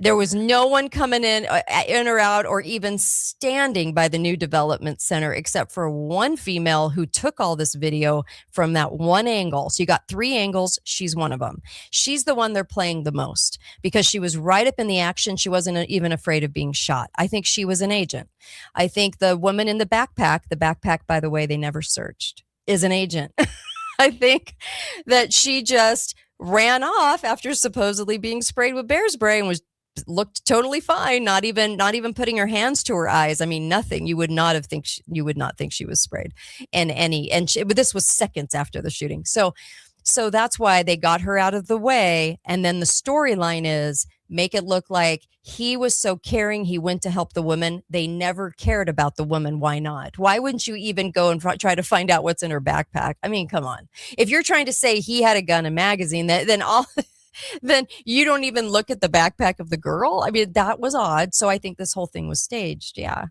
There was no one coming in or out or even standing by the new development center except for one female who took all this video from that one angle. So you got 3 angles. She's one of them. She's the one they're playing the most because she was right up in the action. She wasn't even afraid of being shot. I think she was an agent. I think the woman in the backpack, by the way, they never searched, is an agent. I think that she just ran off after supposedly being sprayed with bear spray and looked totally fine, not even putting her hands to her eyes. I mean, nothing. You would not think she was sprayed but this was seconds after the shooting. So that's why they got her out of the way. And then the storyline is make it look like he was so caring. He went to help the woman. They never cared about the woman. Why not? Why wouldn't you even go and try to find out what's in her backpack? I mean, come on. If you're trying to say he had a gun and magazine, then you don't even look at the backpack of the girl. I mean, that was odd. So I think this whole thing was staged. Yeah.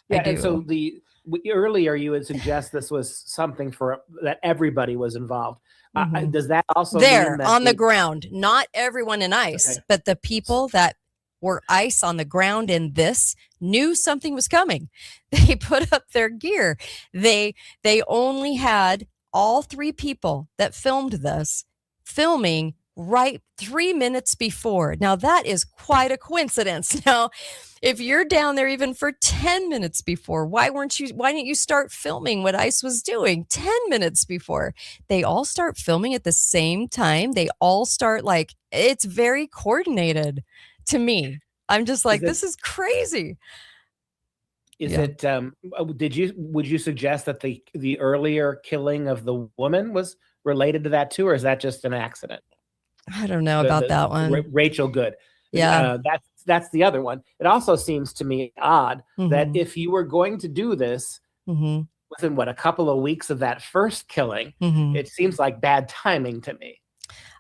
And so earlier you would suggest this was something that everybody was involved. Does that also mean that
on the ground, not everyone in ICE, but the people that were ICE on the ground in this knew something was coming. They put up their gear. They only had all 3 people that filmed this filming right 3 minutes before. Now that is quite a coincidence. Now, if you're down there even for 10 minutes before, why didn't you start filming what ICE was doing 10 minutes before? They all start filming at the same time. They all start it's very coordinated to me. I'm just like, this is crazy.
Would you suggest that the earlier killing of the woman was related to that too, or is that just an accident?
I don't know about that one.
Rachel Good.
Yeah.
That's the other one. It also seems to me odd that if you were going to do this within a couple of weeks of that first killing, it seems like bad timing to me.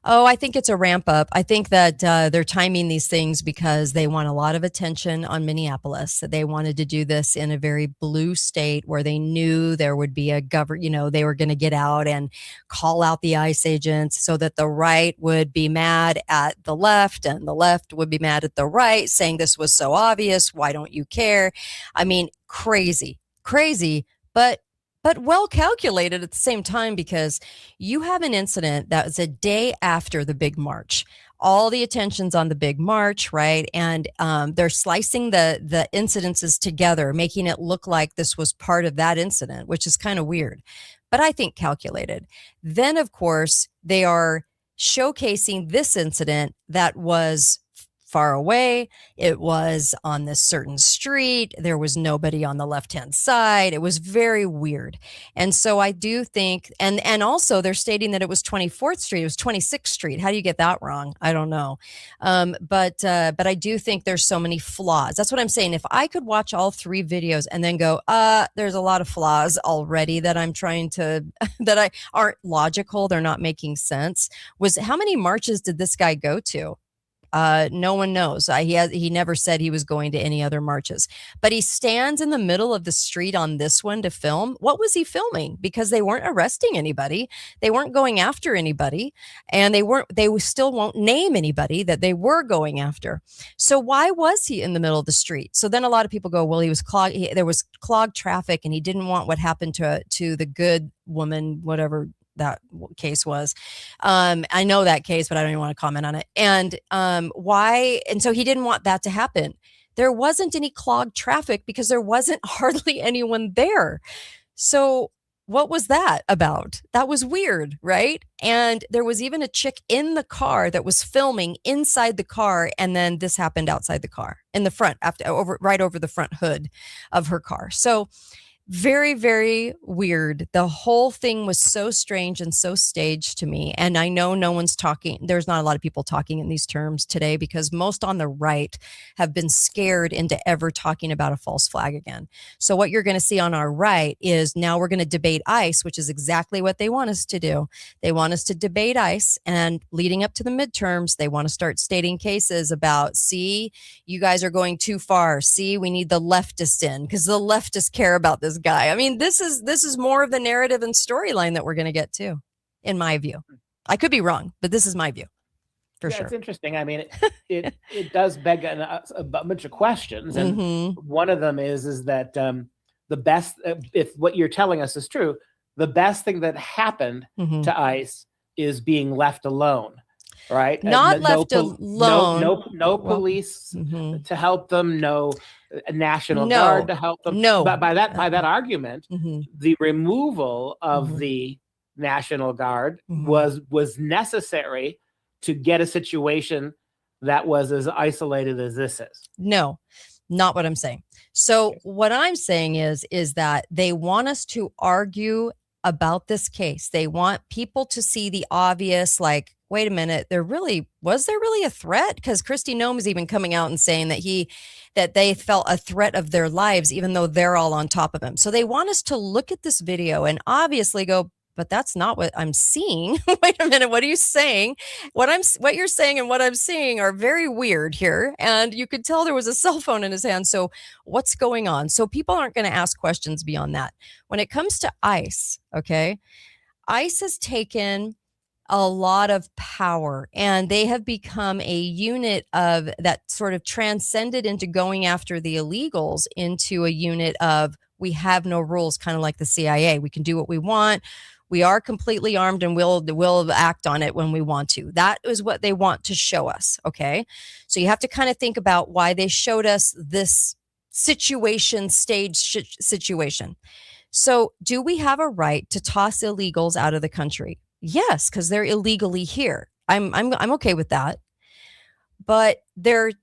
Oh, I think it's a ramp up. I think that they're timing these things because they want a lot of attention on Minneapolis. They wanted to do this in a very blue state where they knew there would be they were going to get out and call out the ICE agents so that the right would be mad at the left and the left would be mad at the right, saying this was so obvious. Why don't you care? I mean, crazy, but but well calculated at the same time, because you have an incident that was a day after the big march. All the attention's on the big march, right? And they're slicing the incidences together, making it look like this was part of that incident, which is kind of weird, but I think calculated. Then, of course, they are showcasing this incident that was far away. It was on this certain street. There was nobody on the left-hand side. It was very weird. And so I do think, and also they're stating that it was 24th Street. It was 26th Street. How do you get that wrong? I don't know. But I do think there's so many flaws. That's what I'm saying. If I could watch all 3 videos and then go, there's a lot of flaws already that I'm trying to, that aren't logical. They're not making sense. How many marches did this guy go to? No one knows. He never said he was going to any other marches, but he stands in the middle of the street on this one to film. What was he filming? Because they weren't arresting anybody. They weren't going after anybody, and they still won't name anybody that they were going after. So why was he in the middle of the street? So then a lot of people go, well, there was clogged traffic and he didn't want what happened to the good woman, whatever that case was. I know that case, but I don't even want to comment on it. And why? And so he didn't want that to happen. There wasn't any clogged traffic because there wasn't hardly anyone there. So what was that about? That was weird, right? And there was even a chick in the car that was filming inside the car, and then this happened outside the car, in the front, right over the front hood of her car. So very, very weird. The whole thing was so strange and so staged to me. And I know no one's talking. There's not a lot of people talking in these terms today because most on the right have been scared into ever talking about a false flag again. So what you're going to see on our right is now we're going to debate ICE, which is exactly what they want us to do. They want us to debate ICE, and leading up to the midterms, they want to start stating cases about, see, you guys are going too far. See, we need the leftists in because the leftists care about this guy. I mean, this is more of the narrative and storyline that we're going to get to, in my view. I could be wrong, but this is my view for sure.
It's interesting. I mean, it does beg a bunch of questions, and one of them is that the best, if what you're telling us is true, the best thing that happened to ICE is being left alone. Right?
Not left alone.
No police to help them. No National Guard to help them.
No.
But by that argument, the removal of the National Guard was necessary to get a situation that was as isolated as this is.
No, not what I'm saying. So what I'm saying is that they want us to argue about this case. They want people to see the obvious, like, wait a minute, was there really a threat? Because Kristi Noem is even coming out and saying that they felt a threat of their lives, even though they're all on top of him. So they want us to look at this video and obviously go, but that's not what I'm seeing. Wait a minute, what are you saying? What you're saying and what I'm seeing are very weird here. And you could tell there was a cell phone in his hand. So what's going on? So people aren't going to ask questions beyond that. When it comes to ICE, okay, ICE has taken a lot of power, and they have become a unit of that sort of transcended into going after the illegals into a unit of we have no rules, kind of like the CIA. We can do what we want. We are completely armed, and we'll act on it when we want to. That is what they want to show us. Okay. So you have to kind of think about why they showed us this situation, situation. So do we have a right to toss illegals out of the country? Yes, because they're illegally here. I'm okay with that. But they're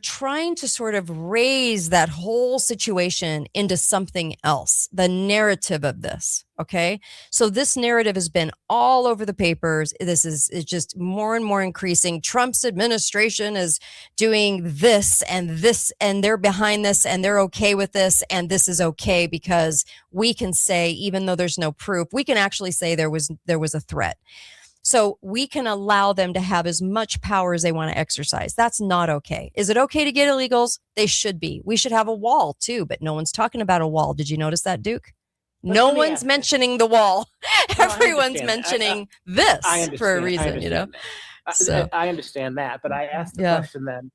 trying to sort of raise that whole situation into something else, the narrative of this. Okay. So this narrative has been all over the papers. This is just more and more increasing. Trump's administration is doing this, and they're behind this, and they're okay with this. And this is okay because we can say, even though there's no proof, we can actually say there was a threat. So we can allow them to have as much power as they want to exercise. That's not okay. Is it okay to get illegals? They should be. We should have a wall too, but no one's talking about a wall. Did you notice that, Duke? No one's mentioning the wall. No, everyone's mentioning this for a reason, you know? So
I understand that, but I asked the question then.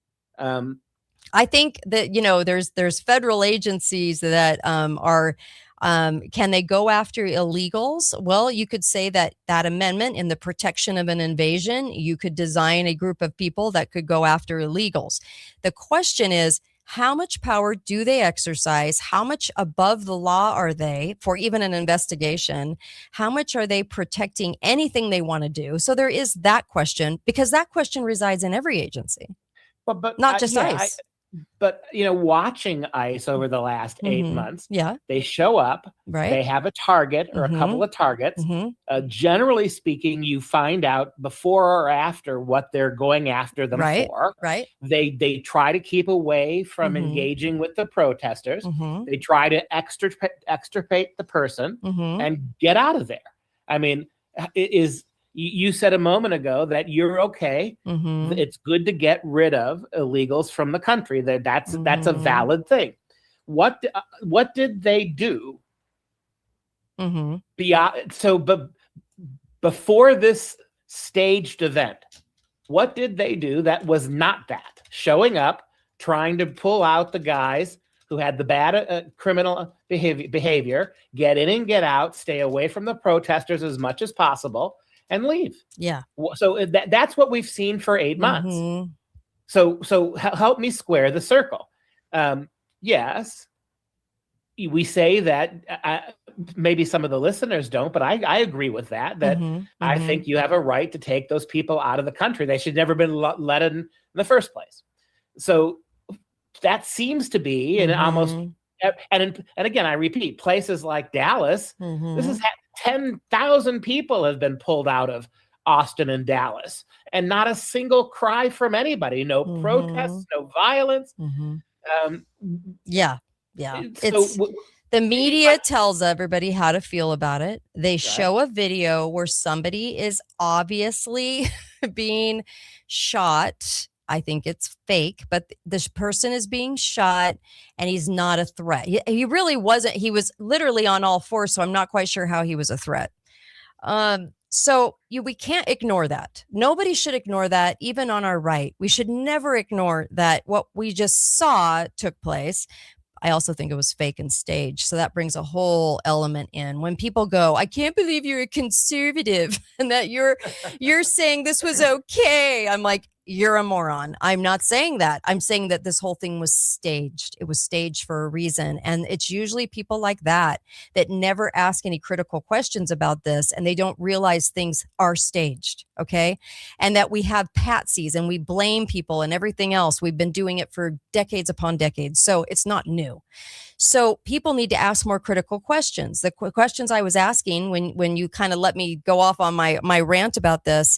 I think that, there's federal agencies that are Can they go after illegals? Well, you could say that amendment in the protection of an invasion, you could design a group of people that could go after illegals. The question is, how much power do they exercise? How much above the law are they for even an investigation? How much are they protecting anything they want to do? So there is that question, because that question resides in every agency,
but
not just ICE.
But, watching ICE over the last 8 months, they show up, they have a target or a couple of targets. Generally speaking, you find out before or after what they're going after them for. They try to keep away from engaging with the protesters. They try to extirpate the person and get out of there. I mean, you said a moment ago that you're okay. It's good to get rid of illegals from the country. That's a valid thing. What did they do? But before this staged event, what did they do that was not that? Showing up, trying to pull out the guys who had the bad criminal behavior, get in and get out, stay away from the protesters as much as possible, and leave.
Yeah.
So that's what we've seen for 8 months. So help me square the circle. Yes, we say that maybe some of the listeners don't, but I agree with that. I think you have a right to take those people out of the country. They should never been let in the first place. So that seems to be an almost. And again, I repeat, places like Dallas, this is 10,000 people have been pulled out of Austin and Dallas, and not a single cry from anybody. No protests, no violence.
The media tells everybody how to feel about it. They show a video where somebody is obviously being shot. I think it's fake, but this person is being shot and he's not a threat. He really wasn't. He was literally on all fours, so I'm not quite sure how he was a threat. So we can't ignore that. Nobody should ignore that, even on our right. We should never ignore that what we just saw took place. I also think it was fake and staged. So that brings a whole element in. When people go, I can't believe you're a conservative and that you're saying this was okay. I'm like, you're a moron. I'm not saying that. I'm saying that this whole thing was staged. It was staged for a reason. And it's usually people like that never ask any critical questions about this, and they don't realize things are staged. Okay. And that we have patsies and we blame people and everything else. We've been doing it for decades upon decades. So it's not new. So people need to ask more critical questions. The questions I was asking when you kind of let me go off on my rant about this,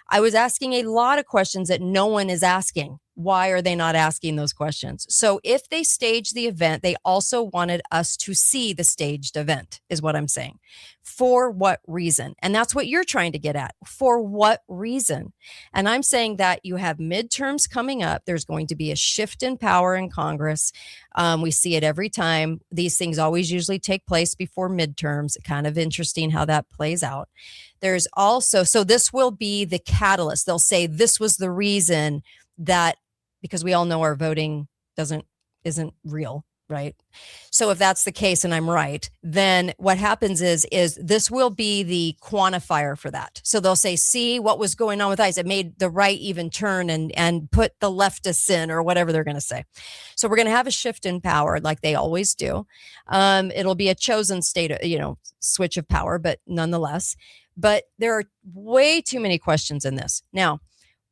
I was asking a lot of questions that no one is asking. Why are they not asking those questions? So if they staged the event, they also wanted us to see the staged event, is what I'm saying. For what reason? And that's what you're trying to get at. For what reason? And I'm saying that you have midterms coming up. There's going to be a shift in power in Congress. We see it every time. These things always usually take place before midterms. Kind of interesting how that plays out. There's also, so this will be the catalyst. They'll say this was the reason that, because we all know our voting isn't real, right? So if that's the case, and I'm right, then what happens is this will be the quantifier for that. So they'll say, see what was going on with ICE. It made the right even turn and put the leftists in, or whatever they're going to say. So we're going to have a shift in power like they always do. It'll be a chosen state, switch of power, but nonetheless. But there are way too many questions in this. Now,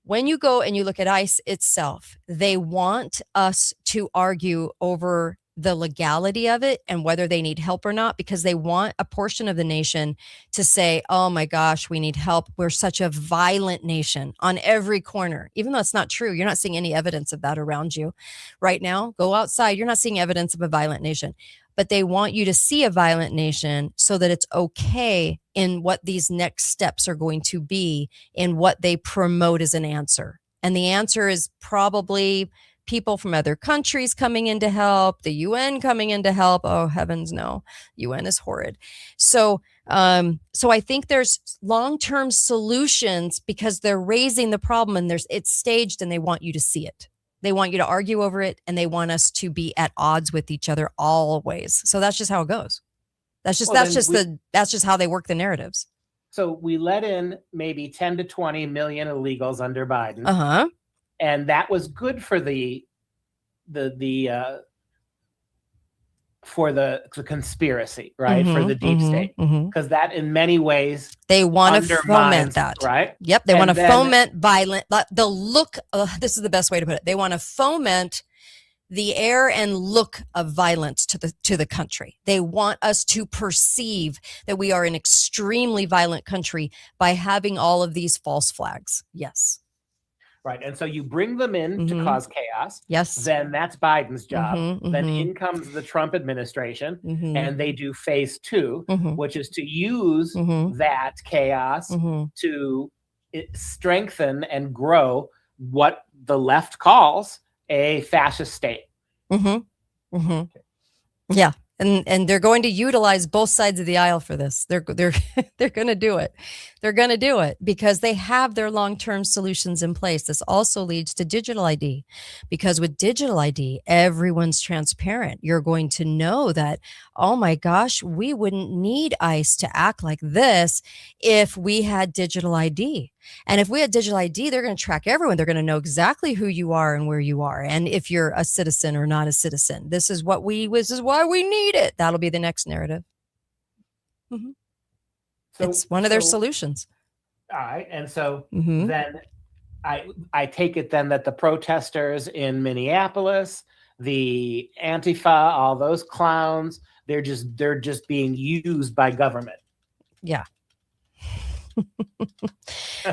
when you go and you look at ICE itself, they want us to argue over the legality of it and whether they need help or not, because they want a portion of the nation to say, oh my gosh, we need help. We're such a violent nation on every corner, even though it's not true. You're not seeing any evidence of that around you right now. Go outside. You're not seeing evidence of a violent nation. But they want you to see a violent nation so that it's okay in what these next steps are going to be in what they promote as an answer. And the answer is probably people from other countries coming in to help, the UN coming in to help. Oh, heavens no, UN is horrid. So I think there's long-term solutions because they're raising the problem and it's staged and they want you to see it. They want you to argue over it, and they want us to be at odds with each other always. So that's just how it goes. That's just
Well,
that's just how they work the narratives.
So we let in maybe 10 to 20 million illegals under Biden.
Uh-huh.
And that was good for the conspiracy, right? For the deep state. Because that in many ways
they want to foment that.
Right?
Yep. They want to foment violent, the look, this is the best way to put it. They want to foment the air and look of violence to the country. They want us to perceive that we are an extremely violent country by having all of these false flags. Yes.
Right. And so you bring them in to cause chaos.
Yes.
Then that's Biden's job. Then in comes the Trump administration and they do phase 2, which is to use that chaos to strengthen and grow what the left calls a fascist state.
Yeah. And they're going to utilize both sides of the aisle for this. They're going to do it. They're going to do it because they have their long-term solutions in place. This also leads to digital ID, because with digital ID, everyone's transparent. You're going to know that, oh my gosh, we wouldn't need ICE to act like this if we had digital ID. And if we had digital ID, they're going to track everyone. They're going to know exactly who you are and where you are, and if you're a citizen or not a citizen. This is why we need it. That'll be the next narrative. So, it's one of their solutions.
All right. And so then I take it then that the protesters in Minneapolis, the Antifa, all those clowns, they're just being used by government.
Yeah.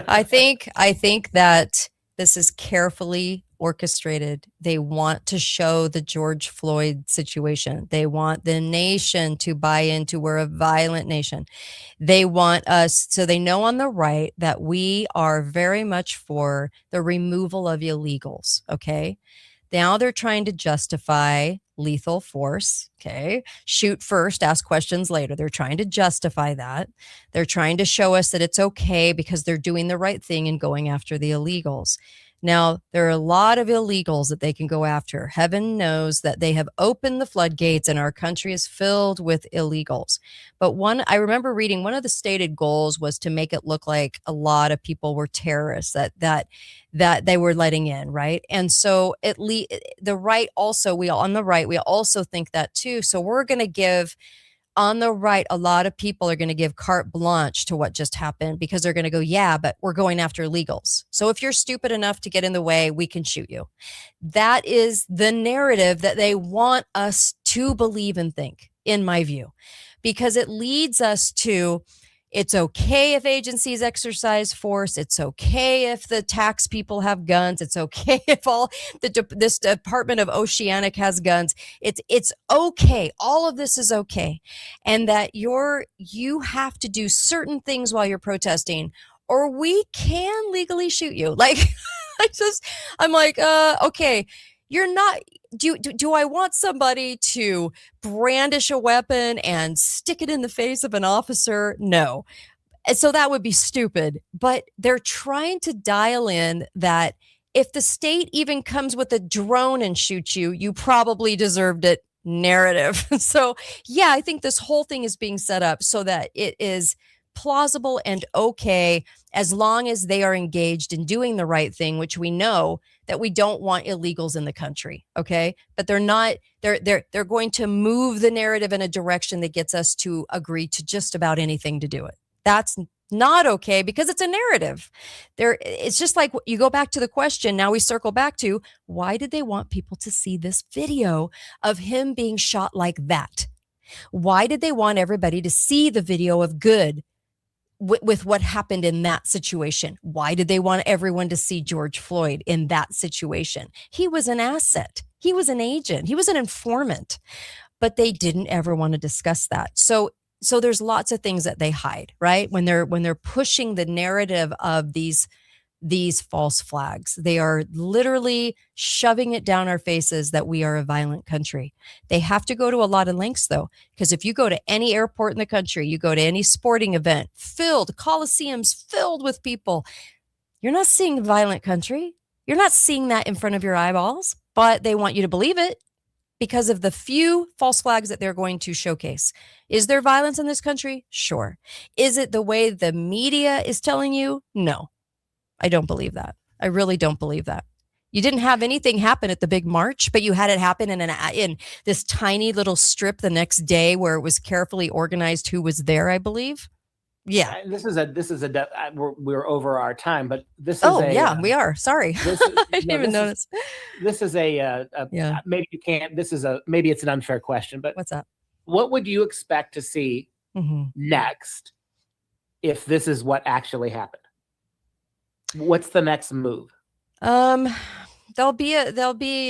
I think that this is carefully orchestrated. They want to show the George Floyd situation. They want the nation to buy into we're a violent nation. They want us, so they know on the right that we are very much for the removal of illegals. Okay. Now they're trying to justify lethal force. Okay. Shoot first, ask questions later. They're trying to justify that. They're trying to show us that it's okay because they're doing the right thing and going after the illegals. Now, there are a lot of illegals that they can go after. Heaven knows that they have opened the floodgates and our country is filled with illegals. But I remember reading one of the stated goals was to make it look like a lot of people were terrorists that they were letting in, right? And so the right also, we also think that too. So we're going to give, on the right, a lot of people are going to give carte blanche to what just happened because they're going to go, yeah, but we're going after illegals. So if you're stupid enough to get in the way, we can shoot you. That is the narrative that they want us to believe and think, in my view, because it leads us to, it's okay if agencies exercise force. It's okay if the tax people have guns. It's okay if this Department of Oceanic has guns. It's okay. All of this is okay. And that you have to do certain things while you're protesting, or we can legally shoot you. Like, I'm like, okay, you're not, do I want somebody to brandish a weapon and stick it in the face of an officer? No. And so that would be stupid. But they're trying to dial in that if the state even comes with a drone and shoots you, you probably deserved it narrative. So yeah, I think this whole thing is being set up so that it is plausible and okay as long as they are engaged in doing the right thing, which we know that we don't want illegals in the country. Okay. But they're not, they're going to move the narrative in a direction that gets us to agree to just about anything to do it. That's not okay because it's a narrative. It's just like you go back to the question. Now we circle back to, why did they want people to see this video of him being shot like that? Why did they want everybody to see the video of Good with what happened in that situation? Why did they want everyone to see George Floyd in that situation? He was an asset. He was an agent. He was an informant, but they didn't ever want to discuss that. So there's lots of things that they hide, right? When they're pushing the narrative of these false flags, they are literally shoving it down our faces that we are a violent country. They have to go to a lot of lengths though, because if you go to any airport in the country, you go to any sporting event, coliseums filled with people, you're not seeing a violent country. You're not seeing that in front of your eyeballs, but they want you to believe it. because of the few false flags that they're going to showcase. Is there violence in this country? Sure. Is it the way the media is telling you? No, I don't believe that. I really don't believe that. You didn't have anything happen at the big march, but you had it happen in this tiny little strip the next day where it was carefully organized who was there, I believe. Yeah.
We're over our time, but this is
we are. Sorry. I didn't even notice.
This is maybe you can't, maybe it's an unfair question, but
what's that?
What would you expect to see next if this is what actually happened? What's the next move?
There'll be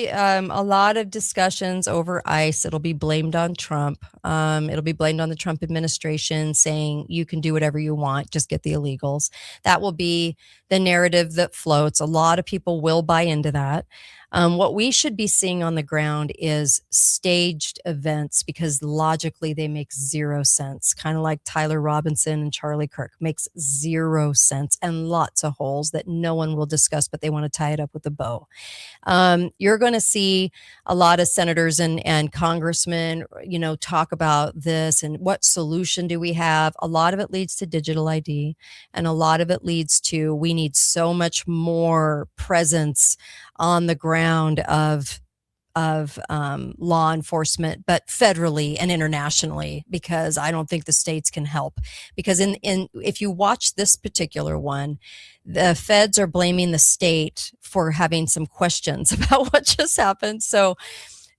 a lot of discussions over ICE. It'll be blamed on Trump. It'll be blamed on the Trump administration, saying you can do whatever you want, just get the illegals. That will be the narrative that floats. A lot of people will buy into that. What we should be seeing on the ground is staged events, because logically they make zero sense. Kind of like Tyler Robinson and Charlie Kirk, makes zero sense and lots of holes that no one will discuss, but they want to tie it up with a bow. You're going to see a lot of senators and congressmen, talk about this and what solution do we have. A lot of it leads to digital ID, and a lot of it leads to, we need so much more presence on the ground of law enforcement, but federally and internationally, because I don't think the states can help. Because if you watch this particular one, the feds are blaming the state for having some questions about what just happened. So,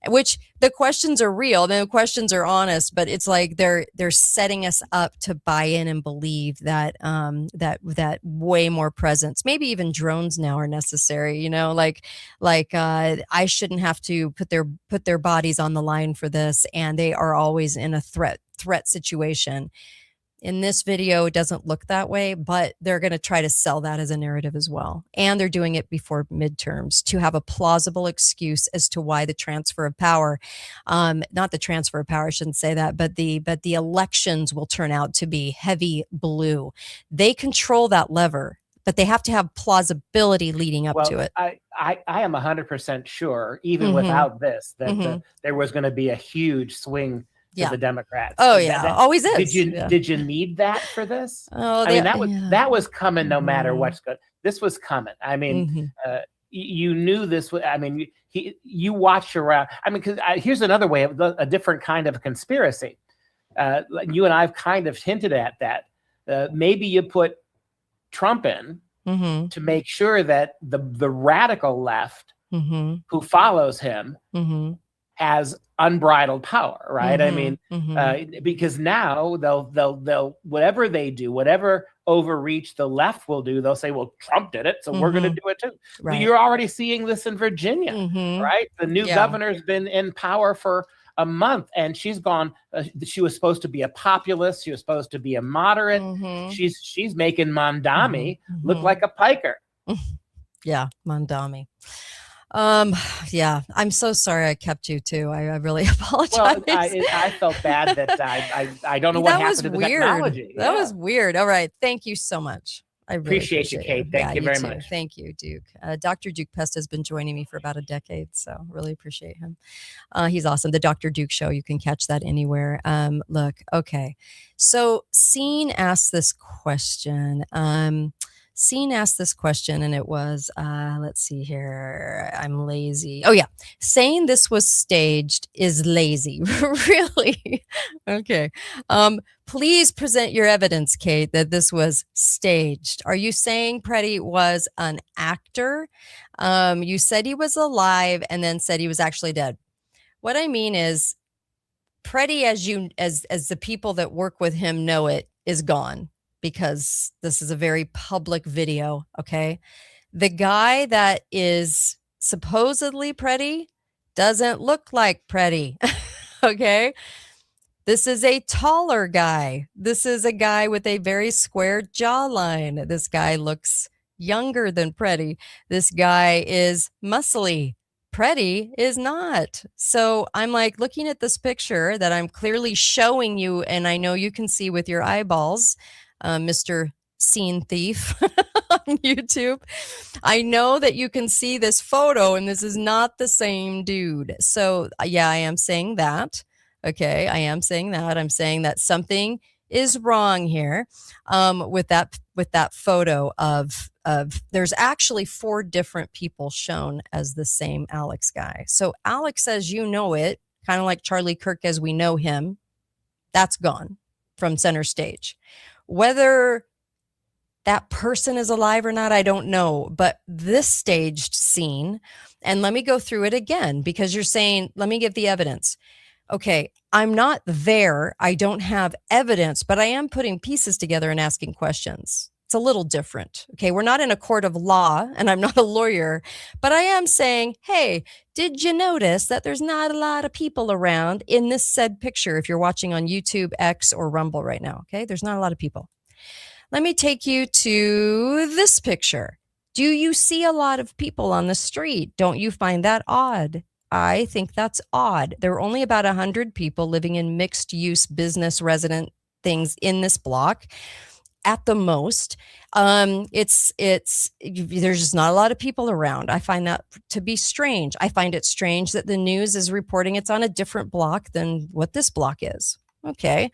which the questions are real, the questions are honest, but it's like they're setting us up to buy in and believe that that way more presence, maybe even drones now are necessary. I shouldn't have to put their bodies on the line for this, and they are always in a threat situation. In this video, it doesn't look that way, but they're going to try to sell that as a narrative as well. And they're doing it before midterms to have a plausible excuse as to why the transfer of power, not the transfer of power, I shouldn't say that, but the elections will turn out to be heavy blue. They control that lever, but they have to have plausibility leading up to it.
I am 100% sure, even without this, that there was going to be a huge swing to the Democrats.
Oh yeah, always is.
Did you need that for this?
Oh,
that was coming no matter what's good. This was coming. I mean, you knew this. I mean, you watch around. I mean, because here's another way of a different kind of conspiracy. You and I've kind of hinted at that. Maybe you put Trump in to make sure that the radical left who follows him has unbridled power, right? I mean, because now they'll whatever they do, whatever overreach the left will do, they'll say, well, Trump did it, so we're going to do it too.
Right.
You're already seeing this in Virginia, right? The new governor's been in power for a month, and she's gone. She was supposed to be a populist. She was supposed to be a moderate. She's making Mondami look like a piker.
Yeah, Mondami. Yeah, I'm so sorry I kept you too. I really apologize.
Well, I felt bad that I don't know what happened to the technology.
That was weird. All right. Thank you so much. I really
appreciate you, Kate. Thank you very much.
Thank you, Duke. Dr. Duke Pesta has been joining me for about a decade, so really appreciate him. He's awesome. The Dr. Duke Show, you can catch that anywhere. Look, okay. So Scene asked this question. And it was, let's see here. I'm lazy. Oh yeah. Saying this was staged is lazy. Really? Okay. Please present your evidence, Kate, that this was staged. Are you saying Pretti was an actor? You said he was alive and then said he was actually dead. What I mean is Pretti, as the people that work with him know it, is gone, because this is a very public video, okay? The guy that is supposedly Pretti doesn't look like Pretti, okay? This is a taller guy. This is a guy with a very square jawline. This guy looks younger than Pretti. This guy is muscly. Pretti is not. So I'm like looking at this picture that I'm clearly showing you, and I know you can see with your eyeballs, Mr. scene thief on YouTube. I know that you can see this photo and this is not the same dude. So yeah, I am saying that. Okay, I am saying that. I'm saying that something is wrong here with that photo of there's actually 4 different people shown as the same Alex guy. So Alex, as you know it, kind of like Charlie Kirk as we know him, that's gone from center stage. Whether that person is alive or not, I don't know. But this staged scene, and let me go through it again, because you're saying, let me give the evidence. Okay, I'm not there. I don't have evidence, but I am putting pieces together and asking questions. It's a little different. Okay, we're not in a court of law and I'm not a lawyer, but I am saying, hey, did you notice that there's not a lot of people around in this said picture if you're watching on YouTube, X, or Rumble right now? Okay, there's not a lot of people. Let me take you to this picture. Do you see a lot of people on the street? Don't you find that odd? I think that's odd. There are only about 100 people living in mixed use business resident things in this block at the most. There's just not a lot of people around. I find that to be strange. I find it strange that the news is reporting it's on a different block than what this block is. Okay.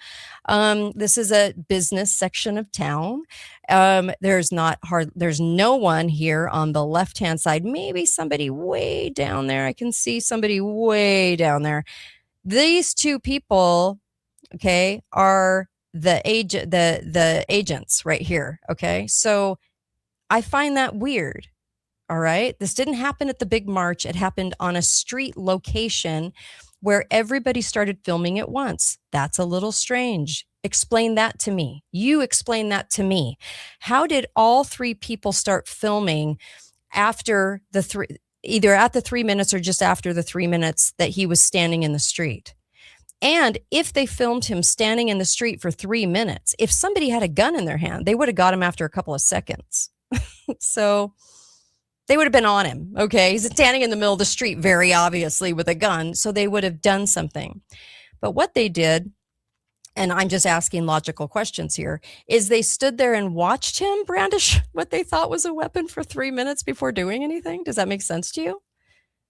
This is a business section of town. There's no one here on the left-hand side. Maybe somebody way down there. I can see somebody way down there. These 2 people, okay, are the agents right here. Okay. So I find that weird. All right. This didn't happen at the big march. It happened on a street location where everybody started filming at once. That's a little strange. Explain that to me. You explain that to me. How did all 3 people start filming after either at the 3 minutes or just after the 3 minutes that he was standing in the street? And if they filmed him standing in the street for 3 minutes, if somebody had a gun in their hand, they would have got him after a couple of seconds. So they would have been on him. Okay. He's standing in the middle of the street, very obviously with a gun. So they would have done something. But what they did, and I'm just asking logical questions here, is they stood there and watched him brandish what they thought was a weapon for 3 minutes before doing anything. Does that make sense to you?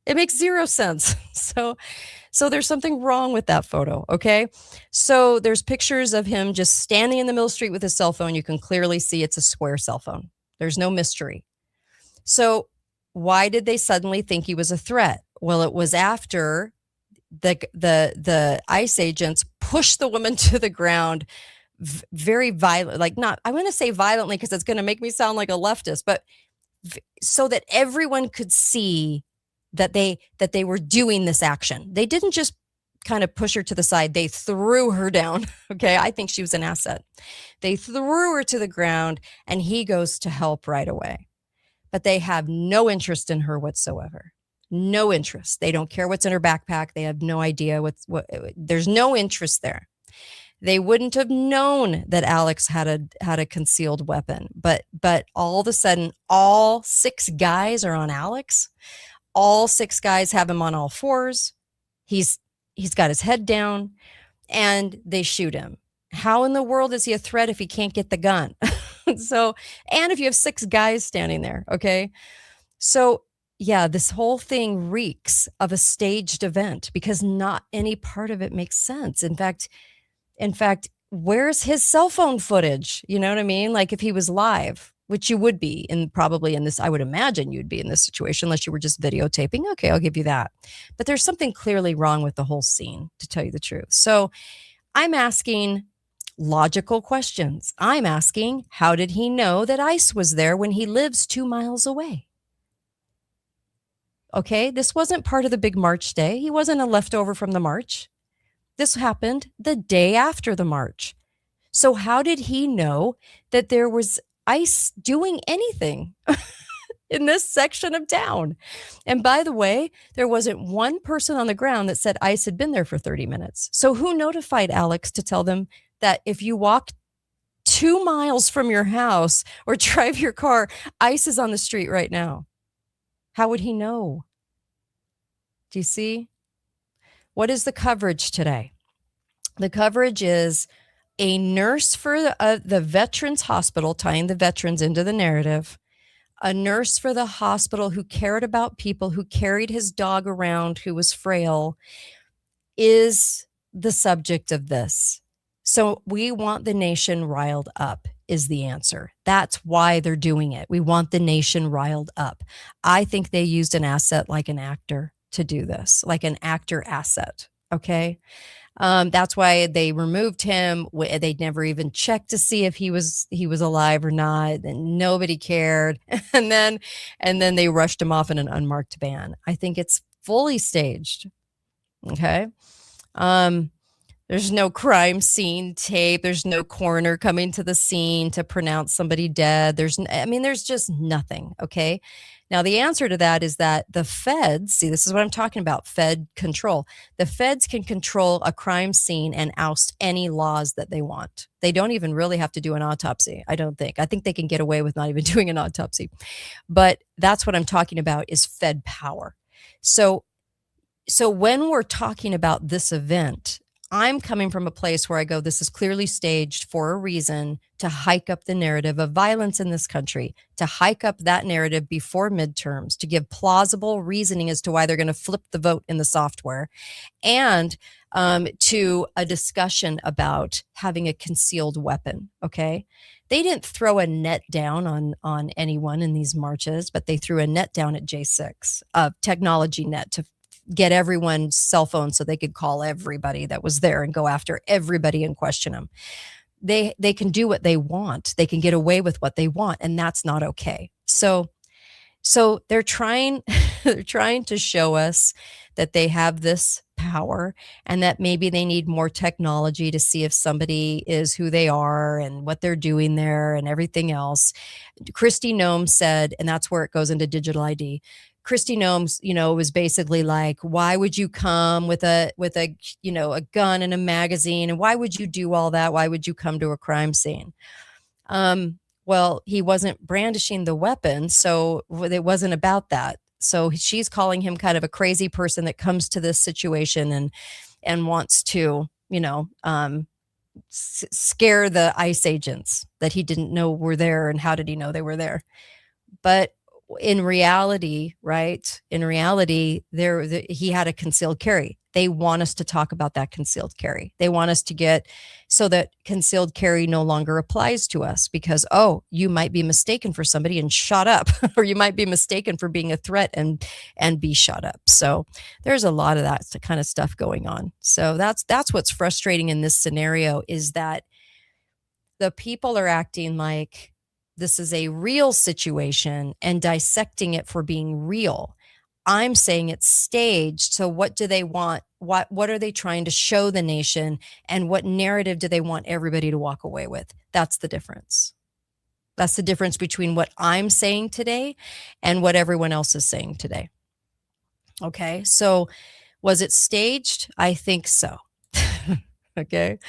It makes 0 sense. So there's something wrong with that photo. Okay. So there's pictures of him just standing in the middle of the street with his cell phone. You can clearly see it's a square cell phone. There's no mystery. So why did they suddenly think he was a threat? Well, it was after the ICE agents pushed the woman to the ground very violent, like not, I want to say violently because it's going to make me sound like a leftist, but so that everyone could see that they were doing this action. They didn't just kind of push her to the side. They threw her down. Okay. I think she was an asset. They threw her to the ground and he goes to help right away. But they have no interest in her whatsoever. No interest. They don't care what's in her backpack. They have no idea what there's no interest there. They wouldn't have known that Alex had a concealed weapon. But all of a sudden, all 6 guys are on Alex. All 6 guys have him on all 4s. He's got his head down and they shoot him. How in the world is he a threat if he can't get the gun? So, and if you have 6 guys standing there, okay? So, yeah, this whole thing reeks of a staged event because not any part of it makes sense. In fact, where's his cell phone footage? You know what I mean? Like if he was live, which you would be probably in this, I would imagine you'd be in this situation unless you were just videotaping. Okay, I'll give you that. But there's something clearly wrong with the whole scene, to tell you the truth. So I'm asking logical questions. I'm asking, how did he know that ICE was there when he lives 2 miles away? Okay, this wasn't part of the big march day. He wasn't a leftover from the march. This happened the day after the march. So how did he know that there was ICE doing anything in this section of town? And by the way, there wasn't one person on the ground that said ICE had been there for 30 minutes. So who notified Alex to tell them that if you walk 2 miles from your house or drive your car, ICE is on the street right now? How would he know? Do you see? What is the coverage today? The coverage is a nurse for the veterans hospital, tying the veterans into the narrative, a nurse for the hospital who cared about people, who carried his dog around, who was frail, is the subject of this. So we want the nation riled up is the answer. That's why they're doing it. We want the nation riled up. I think they used an asset like an actor to do this, like an actor asset. Okay. That's why they removed him. They never even checked to see if he was alive or not. And nobody cared. And then they rushed him off in an unmarked van. I think it's fully staged. Okay. There's no crime scene tape. There's no coroner coming to the scene to pronounce somebody dead. There's just nothing. Okay. Now, the answer to that is that the feds, see, this is what I'm talking about, Fed control. The feds can control a crime scene and oust any laws that they want. They don't even really have to do an autopsy, I don't think. I think they can get away with not even doing an autopsy. But that's what I'm talking about is Fed power. So when we're talking about this event, I'm coming from a place where I go, this is clearly staged for a reason to hike up the narrative of violence in this country, to hike up that narrative before midterms, to give plausible reasoning as to why they're going to flip the vote in the software, and to a discussion about having a concealed weapon. Okay. They didn't throw a net down on anyone in these marches, but they threw a net down at J6, a technology net to get everyone's cell phone so they could call everybody that was there and go after everybody and question them. They can do what they want. They can get away with what they want, and that's not okay. So they're trying to show us that they have this power and that maybe they need more technology to see if somebody is who they are and what they're doing there and everything else. Kristi Noem said, and that's where it goes into digital ID. Kristi Noem, was basically like, why would you come with a gun and a magazine? And why would you do all that? Why would you come to a crime scene? Well, he wasn't brandishing the weapon, so it wasn't about that. So she's calling him kind of a crazy person that comes to this situation and wants to, scare the ICE agents that he didn't know were there. And how did he know they were there? But in reality, he had a concealed carry. They want us to talk about that concealed carry. They want us to get so that concealed carry no longer applies to us because, you might be mistaken for somebody and shot up, or you might be mistaken for being a threat and be shot up. So there's a lot of that kind of stuff going on. So that's what's frustrating in this scenario is that the people are acting like this is a real situation and dissecting it for being real. I'm saying it's staged. So what do they want? What are they trying to show the nation? And what narrative do they want everybody to walk away with? That's the difference. That's the difference between what I'm saying today and what everyone else is saying today. Okay. So was it staged? I think so. Okay.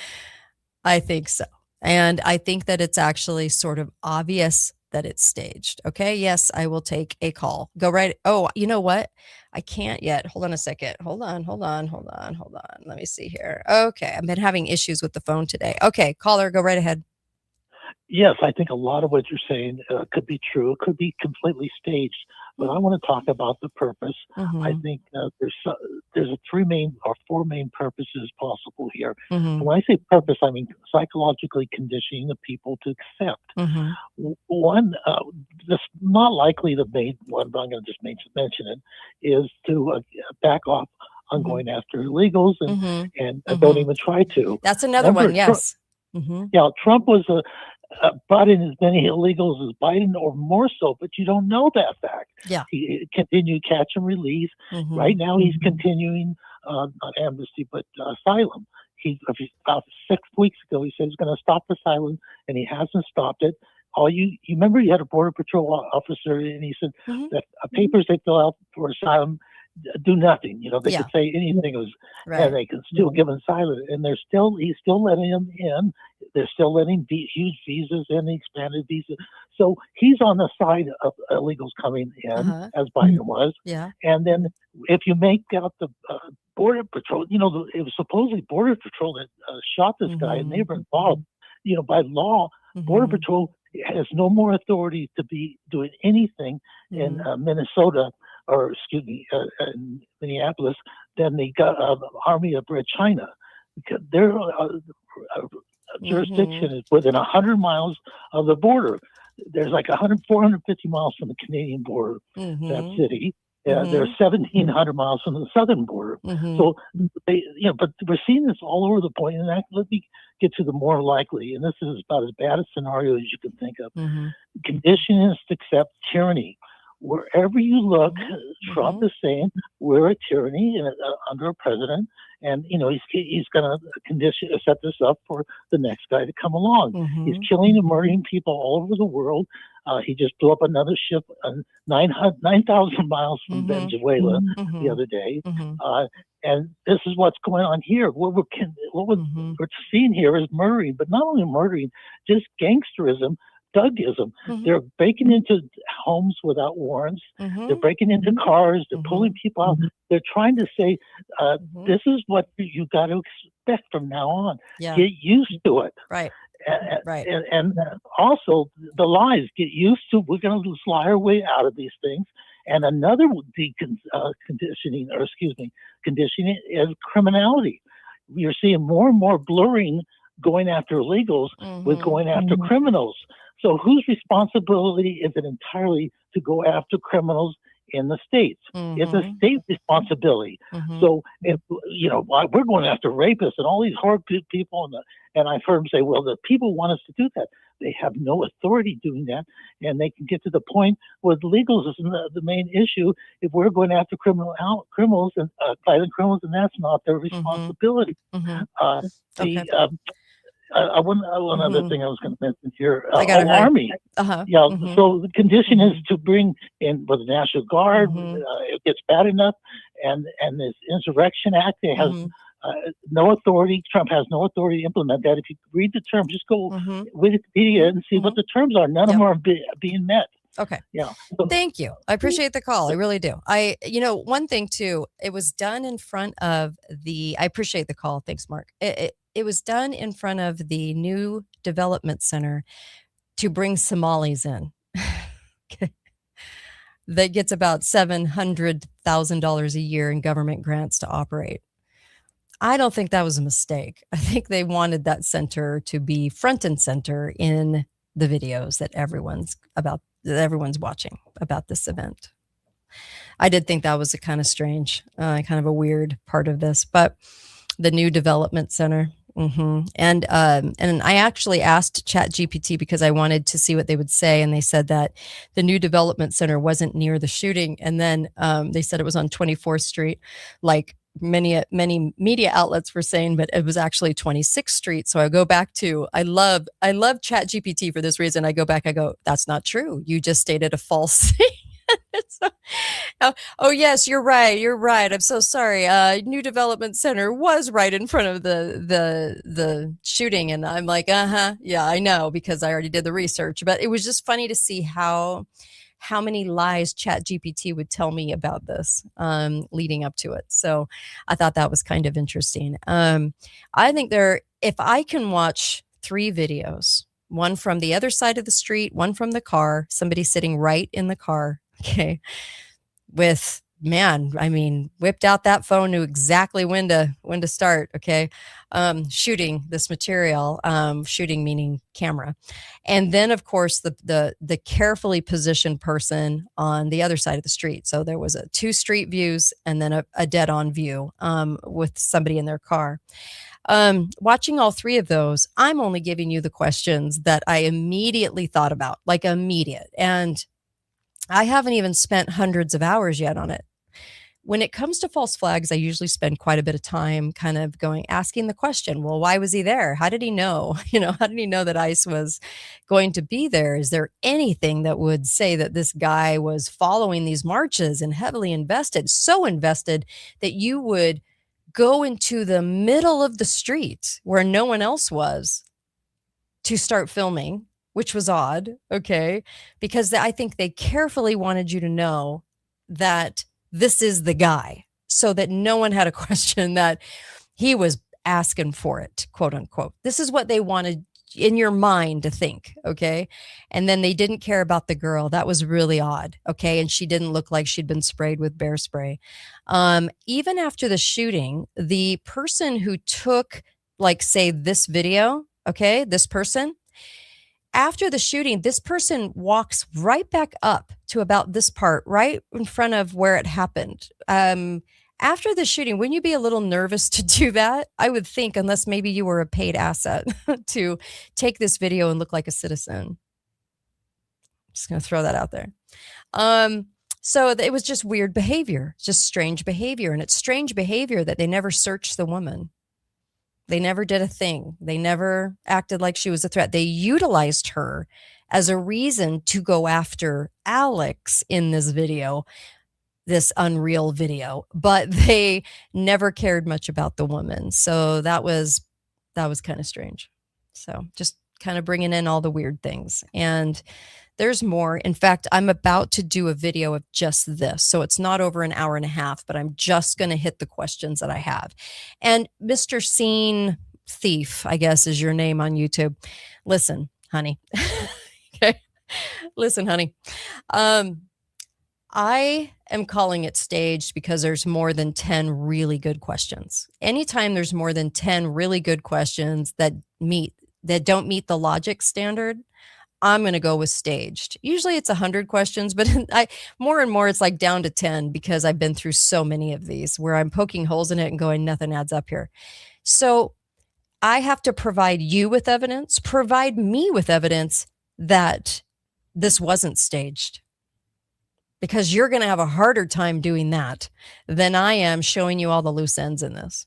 I think so. And I think that it's actually sort of obvious that it's staged. Okay. Yes, I will take a call. Go right. Oh, you know what? I can't yet. Hold on a second. Hold on. Let me see here. Okay. I've been having issues with the phone today. Okay. Caller, go right ahead.
Yes, I think a lot of what you're saying could be true. It could be completely staged. But I want to talk about the purpose. Mm-hmm. I think there's four main purposes possible here. Mm-hmm. And when I say purpose, I mean psychologically conditioning the people to accept. Mm-hmm. One, that's not likely the main one, but I'm going to just mention it, is to back off on going after illegals and don't even try to.
That's another one, yes.
Trump was brought in as many illegals as Biden or more so, but you don't know that fact.
Yeah.
He continued catch and release. Mm-hmm. Right now he's continuing not amnesty, but asylum. About 6 weeks ago, he said he's going to stop asylum, and he hasn't stopped it. You remember you had a Border Patrol officer, and he said that papers they fill out for asylum do nothing. They could say anything and they can still give him asylum, and he's still letting them in. They're still letting huge visas in, expanded visas. So he's on the side of illegals coming in, as Biden was.
Yeah.
And then if you make out the Border Patrol, it was supposedly Border Patrol that shot this guy, and they were involved. By law, Border Patrol has no more authority to be doing anything in Minnesota, or excuse me, in Minneapolis, than the Army of Red China. Because their jurisdiction is within 100 miles of the border. There's like 450 miles from the Canadian border, that city. They're 1,700 miles from the southern border. So but we're seeing this all over the point. And let me get to the more likely, and this is about as bad a scenario as you can think of. Conditionists accept tyranny. Wherever you look, Trump is saying we're a tyranny under a president, and he's going to set this up for the next guy to come along. He's killing and murdering people all over the world. He just blew up another ship 9,000 miles from Venezuela the other day, and this is what's going on here. What we're seeing here is murdering, but not only murdering, just gangsterism. Thuggism. They're breaking into homes without warrants. They're breaking into cars. They're pulling people out. They're trying to say, this is what you got to expect from now on. Get used to it.
Right.
And also the lies. Get used to. We're going to lie our way out of these things. And another conditioning is criminality. You're seeing more and more blurring going after illegals with going after criminals. So whose responsibility is it entirely to go after criminals in the states? It's a state responsibility. So if we're going after rapists and all these horrible people, and I've heard them say, well, the people want us to do that. They have no authority doing that, and they can get to the point where legals is the main issue. If we're going after criminals and violent criminals, and that's not their responsibility. One other thing I was going to mention here, Army. So the condition is to bring in with the National Guard. It gets bad enough, and this Insurrection Act, it has no authority. Trump has no authority to implement that. If you read the terms, just go Wikipedia and see what the terms are. None of them are being met.
Okay.
Yeah.
Thank you. I appreciate the call. I really do. One thing too, it was done in front of I appreciate the call. Thanks, Mark. It was done in front of the new development center to bring Somalis in. That gets about $700,000 a year in government grants to operate. I don't think that was a mistake. I think they wanted that center to be front and center in the videos that everyone's watching about this event. I did think that was a kind of strange, kind of a weird part of this, but the new development center. And I actually asked ChatGPT because I wanted to see what they would say. And they said that the new development center wasn't near the shooting. And then they said it was on 24th Street, like many media outlets were saying, but it was actually 26th Street. So I go back to, I love ChatGPT for this reason. I go back, I go, that's not true. You just stated a false thing. Oh yes, you're right. I'm so sorry. New development center was right in front of the shooting, and I'm like, yeah, I know, because I already did the research. But it was just funny to see how many lies ChatGPT would tell me about this leading up to it. So I thought that was kind of interesting. I think if I can watch 3 videos, one from the other side of the street, one from the car, somebody sitting right in the car. Okay. Whipped out that phone, knew exactly when to start. Okay. Shooting this material, shooting meaning camera. And then of course the carefully positioned person on the other side of the street. So there was 2 street views and then a dead on view, with somebody in their car. Watching all 3 of those, I'm only giving you the questions that I immediately thought about, like immediate. And I haven't even spent hundreds of hours yet on it. When it comes to false flags, I usually spend quite a bit of time kind of asking the question, well, why was he there? How did he know? How did he know that ICE was going to be there? Is there anything that would say that this guy was following these marches and heavily invested, so invested that you would go into the middle of the street where no one else was to start filming? Which was odd, okay? Because I think they carefully wanted you to know that this is the guy. so that no one had a question that he was asking for it, quote unquote. This is what they wanted in your mind to think, okay? And then they didn't care about the girl. That was really odd, okay? And she didn't look like she'd been sprayed with bear spray. Even after the shooting, the person who took, like, say, this video, okay, this person, after the shooting, this person walks right back up to about this part, right in front of where it happened. After the shooting, wouldn't you be a little nervous to do that? I would think, unless maybe you were a paid asset to take this video and look like a citizen. Just going to throw that out there. So it was just weird behavior, just strange behavior. And it's strange behavior that they never searched the woman. They never did a thing. They never acted like she was a threat. They utilized her as a reason to go after Alex in this video, this unreal video, but they never cared much about the woman. So that was kind of strange. So just kind of bringing in all the weird things. And there's more. In fact, I'm about to do a video of just this. So it's not over an hour and a half, but I'm just going to hit the questions that I have. And Mr. Scene Thief, I guess is your name on YouTube. Listen, honey. Okay. Listen, honey. I am calling it staged because there's more than 10 really good questions. Anytime there's more than 10 really good questions that don't meet the logic standard, I'm going to go with staged. Usually it's 100 questions, but more and more it's like down to 10 because I've been through so many of these where I'm poking holes in it and going, nothing adds up here. So I have to provide you with evidence, provide me with evidence that this wasn't staged. Because you're going to have a harder time doing that than I am showing you all the loose ends in this.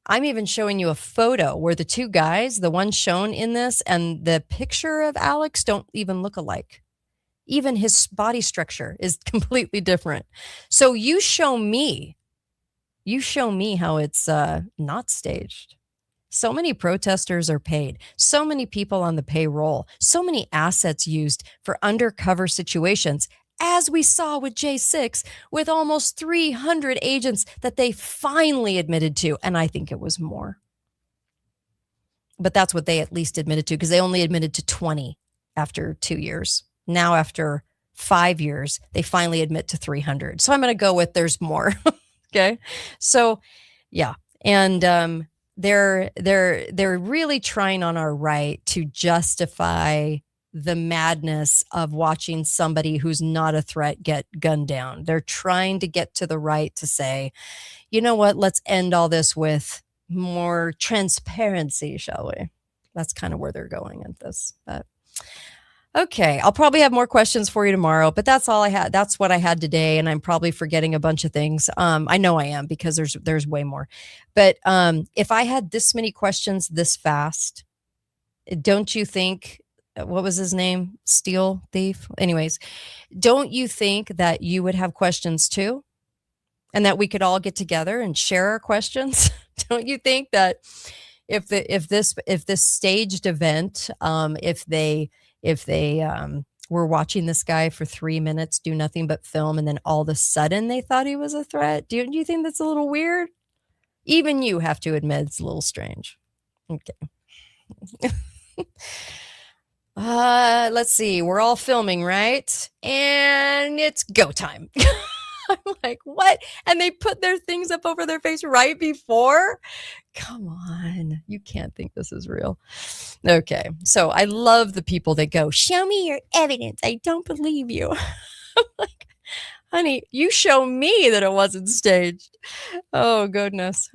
I'm even showing you a photo where the two guys, the one shown in this and the picture of Alex, don't even look alike. Even his body structure is completely different. So you show me how it's not staged. So many protesters are paid. So many people on the payroll. So many assets used for undercover situations. As we saw with J6, with almost 300 agents that they finally admitted to. And I think it was more. But that's what they at least admitted to, because they only admitted to 20 after 2 years. Now, after 5 years, they finally admit to 300. So I'm going to go with there's more. Okay. So, yeah. And they're really trying on our right to justify the madness of watching somebody who's not a threat get gunned down. They're trying to get to the right to say, you know what, let's end all this with more transparency, shall we? That's kind of where they're going at this. But okay, I'll probably have more questions for you tomorrow, but that's all I had. That's what I had today, and I'm probably forgetting a bunch of things. I know I am, because there's way more. But if I had this many questions this fast, don't you think, what was his name? Steel Thief? Anyways, don't you think that you would have questions too? And that we could all get together and share our questions? Don't you think that if this staged event, if they were watching this guy for 3 minutes do nothing but film, and then all of a sudden they thought he was a threat, do you think that's a little weird? Even you have to admit it's a little strange. Okay. Let's see. We're all filming, right? And it's go time. I'm like, what? And they put their things up over their face right before? Come on. You can't think this is real. Okay. So I love the people that go, show me your evidence. I don't believe you. I'm like, honey, you show me that it wasn't staged. Oh, goodness.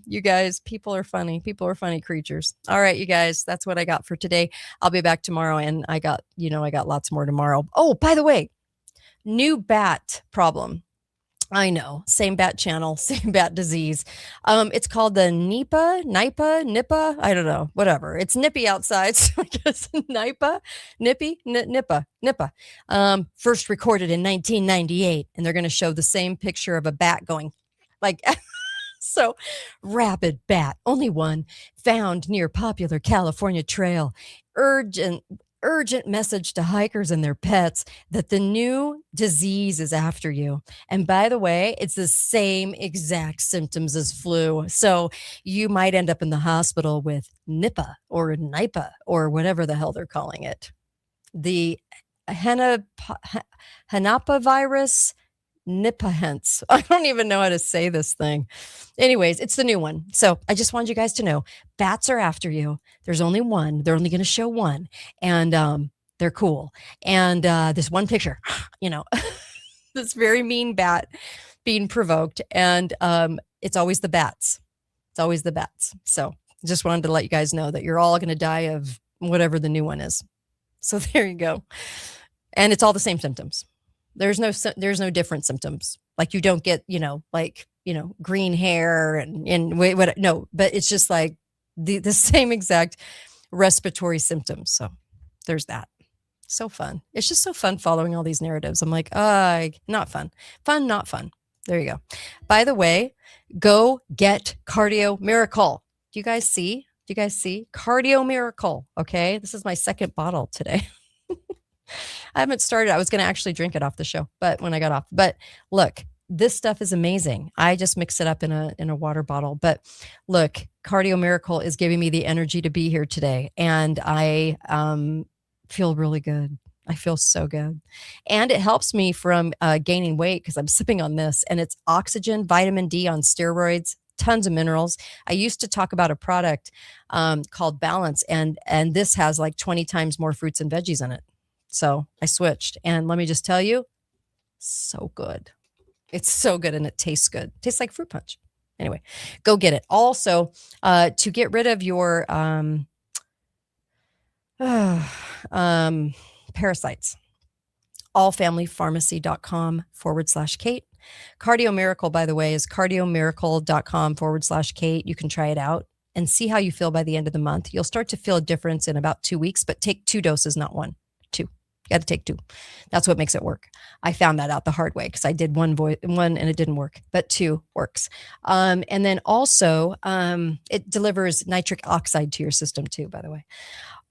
You guys, people are funny. People are funny creatures. All right, you guys, that's what I got for today. I'll be back tomorrow, and I got lots more tomorrow. Oh, by the way, new bat problem. I know, same bat channel, same bat disease. It's called the Nipah. I don't know, whatever. It's nippy outside, so I guess Nipah. First recorded in 1998, and they're going to show the same picture of a bat going like, so rabid bat, only one, found near popular California trail. Urgent urgent message to hikers and their pets that the new disease is after you. And by the way, it's the same exact symptoms as flu. So you might end up in the hospital with Nipah or Nipah or whatever the hell they're calling it. The Hanapavirus Nipahence. I don't even know how to say this thing. Anyways, it's the new one. So I just wanted you guys to know bats are after you. There's only one. They're only going to show one. And they're cool. And this one picture, this very mean bat being provoked. And it's always the bats. It's always the bats. So just wanted to let you guys know that you're all going to die of whatever the new one is. So there you go. And it's all the same symptoms. There's no different symptoms. Like you don't get, green hair and what, no, but it's just like the same exact respiratory symptoms. So there's that. So fun. It's just so fun following all these narratives. I'm like, not fun. Fun, not fun. There you go. By the way, go get Cardio Miracle. Do you guys see? Cardio Miracle. Okay. This is my second bottle today. I haven't started. I was going to actually drink it off the show, but when I got off, but look, this stuff is amazing. I just mix it up in a water bottle, but look, Cardio Miracle is giving me the energy to be here today. And I feel really good. I feel so good. And it helps me from gaining weight because I'm sipping on this, and it's oxygen, vitamin D on steroids, tons of minerals. I used to talk about a product called Balance, and this has like 20 times more fruits and veggies in it. So I switched, and let me just tell you, so good. It's so good, and it tastes good. Tastes like fruit punch. Anyway, go get it. Also, to get rid of your parasites, allfamilypharmacy.com/Kate. Cardio Miracle, by the way, is cardiomiracle.com/Kate. You can try it out and see how you feel by the end of the month. You'll start to feel a difference in about 2 weeks, but take 2 doses, not 1. 2. You got to take 2. That's what makes it work. I found that out the hard way because I did one and it didn't work, but 2 works. And then also it delivers nitric oxide to your system too, by the way.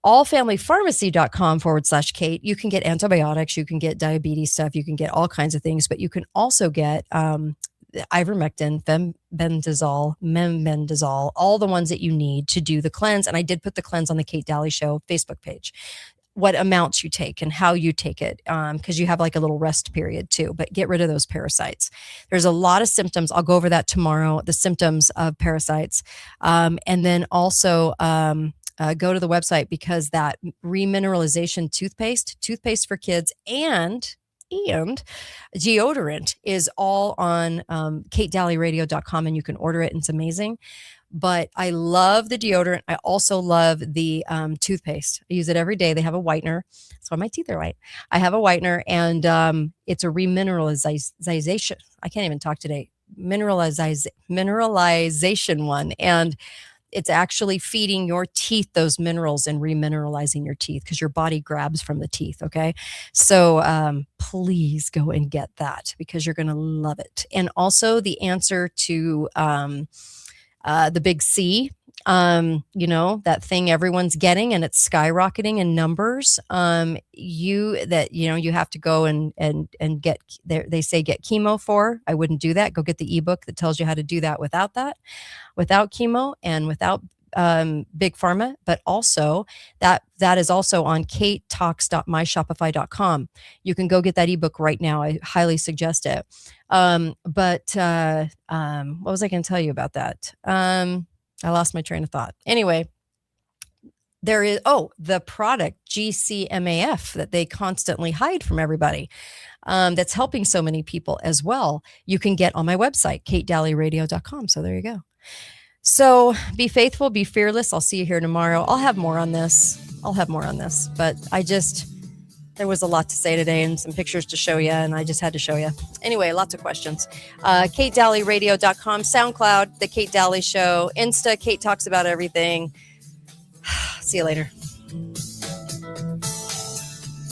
allfamilypharmacy.com/Kate. You can get antibiotics, you can get diabetes stuff, you can get all kinds of things, but you can also get ivermectin, fembendazole, membendazole, all the ones that you need to do the cleanse. And I did put the cleanse on the Kate Daly Show Facebook page, what amounts you take and how you take it, because you have like a little rest period too, but get rid of those parasites. There's a lot of symptoms. I'll go over that tomorrow, the symptoms of parasites. And then also go to the website because that remineralization toothpaste for kids and deodorant is all on katedallyradio.com, and you can order it and it's amazing. But I love the deodorant. I also love the toothpaste. I use it every day. They have a whitener. That's why my teeth are white. I have a whitener, and it's a remineralization. I can't even talk today. Mineralization one. And it's actually feeding your teeth those minerals and remineralizing your teeth because your body grabs from the teeth. Okay. So please go and get that because you're going to love it. And also the answer to the big C, that thing everyone's getting and it's skyrocketing in numbers. You have to go and get there. They say get chemo for. I wouldn't do that. Go get the ebook that tells you how to do that without chemo and without big pharma, but also that is also on katetalks.myshopify.com. You can go get that ebook right now. I highly suggest it. But what was I going to tell you about that? I lost my train of thought. Anyway, there is, the product GCMAF that they constantly hide from everybody. That's helping so many people as well. You can get on my website, katedallyradio.com. So there you go. So be faithful, be fearless. I'll see you here tomorrow. I'll have more on this, but there was a lot to say today and some pictures to show you, and I just had to show you. Anyway, lots of questions. katedallyradio.com, SoundCloud, The Kate Daly Show, Insta, Kate Talks About Everything. See you later.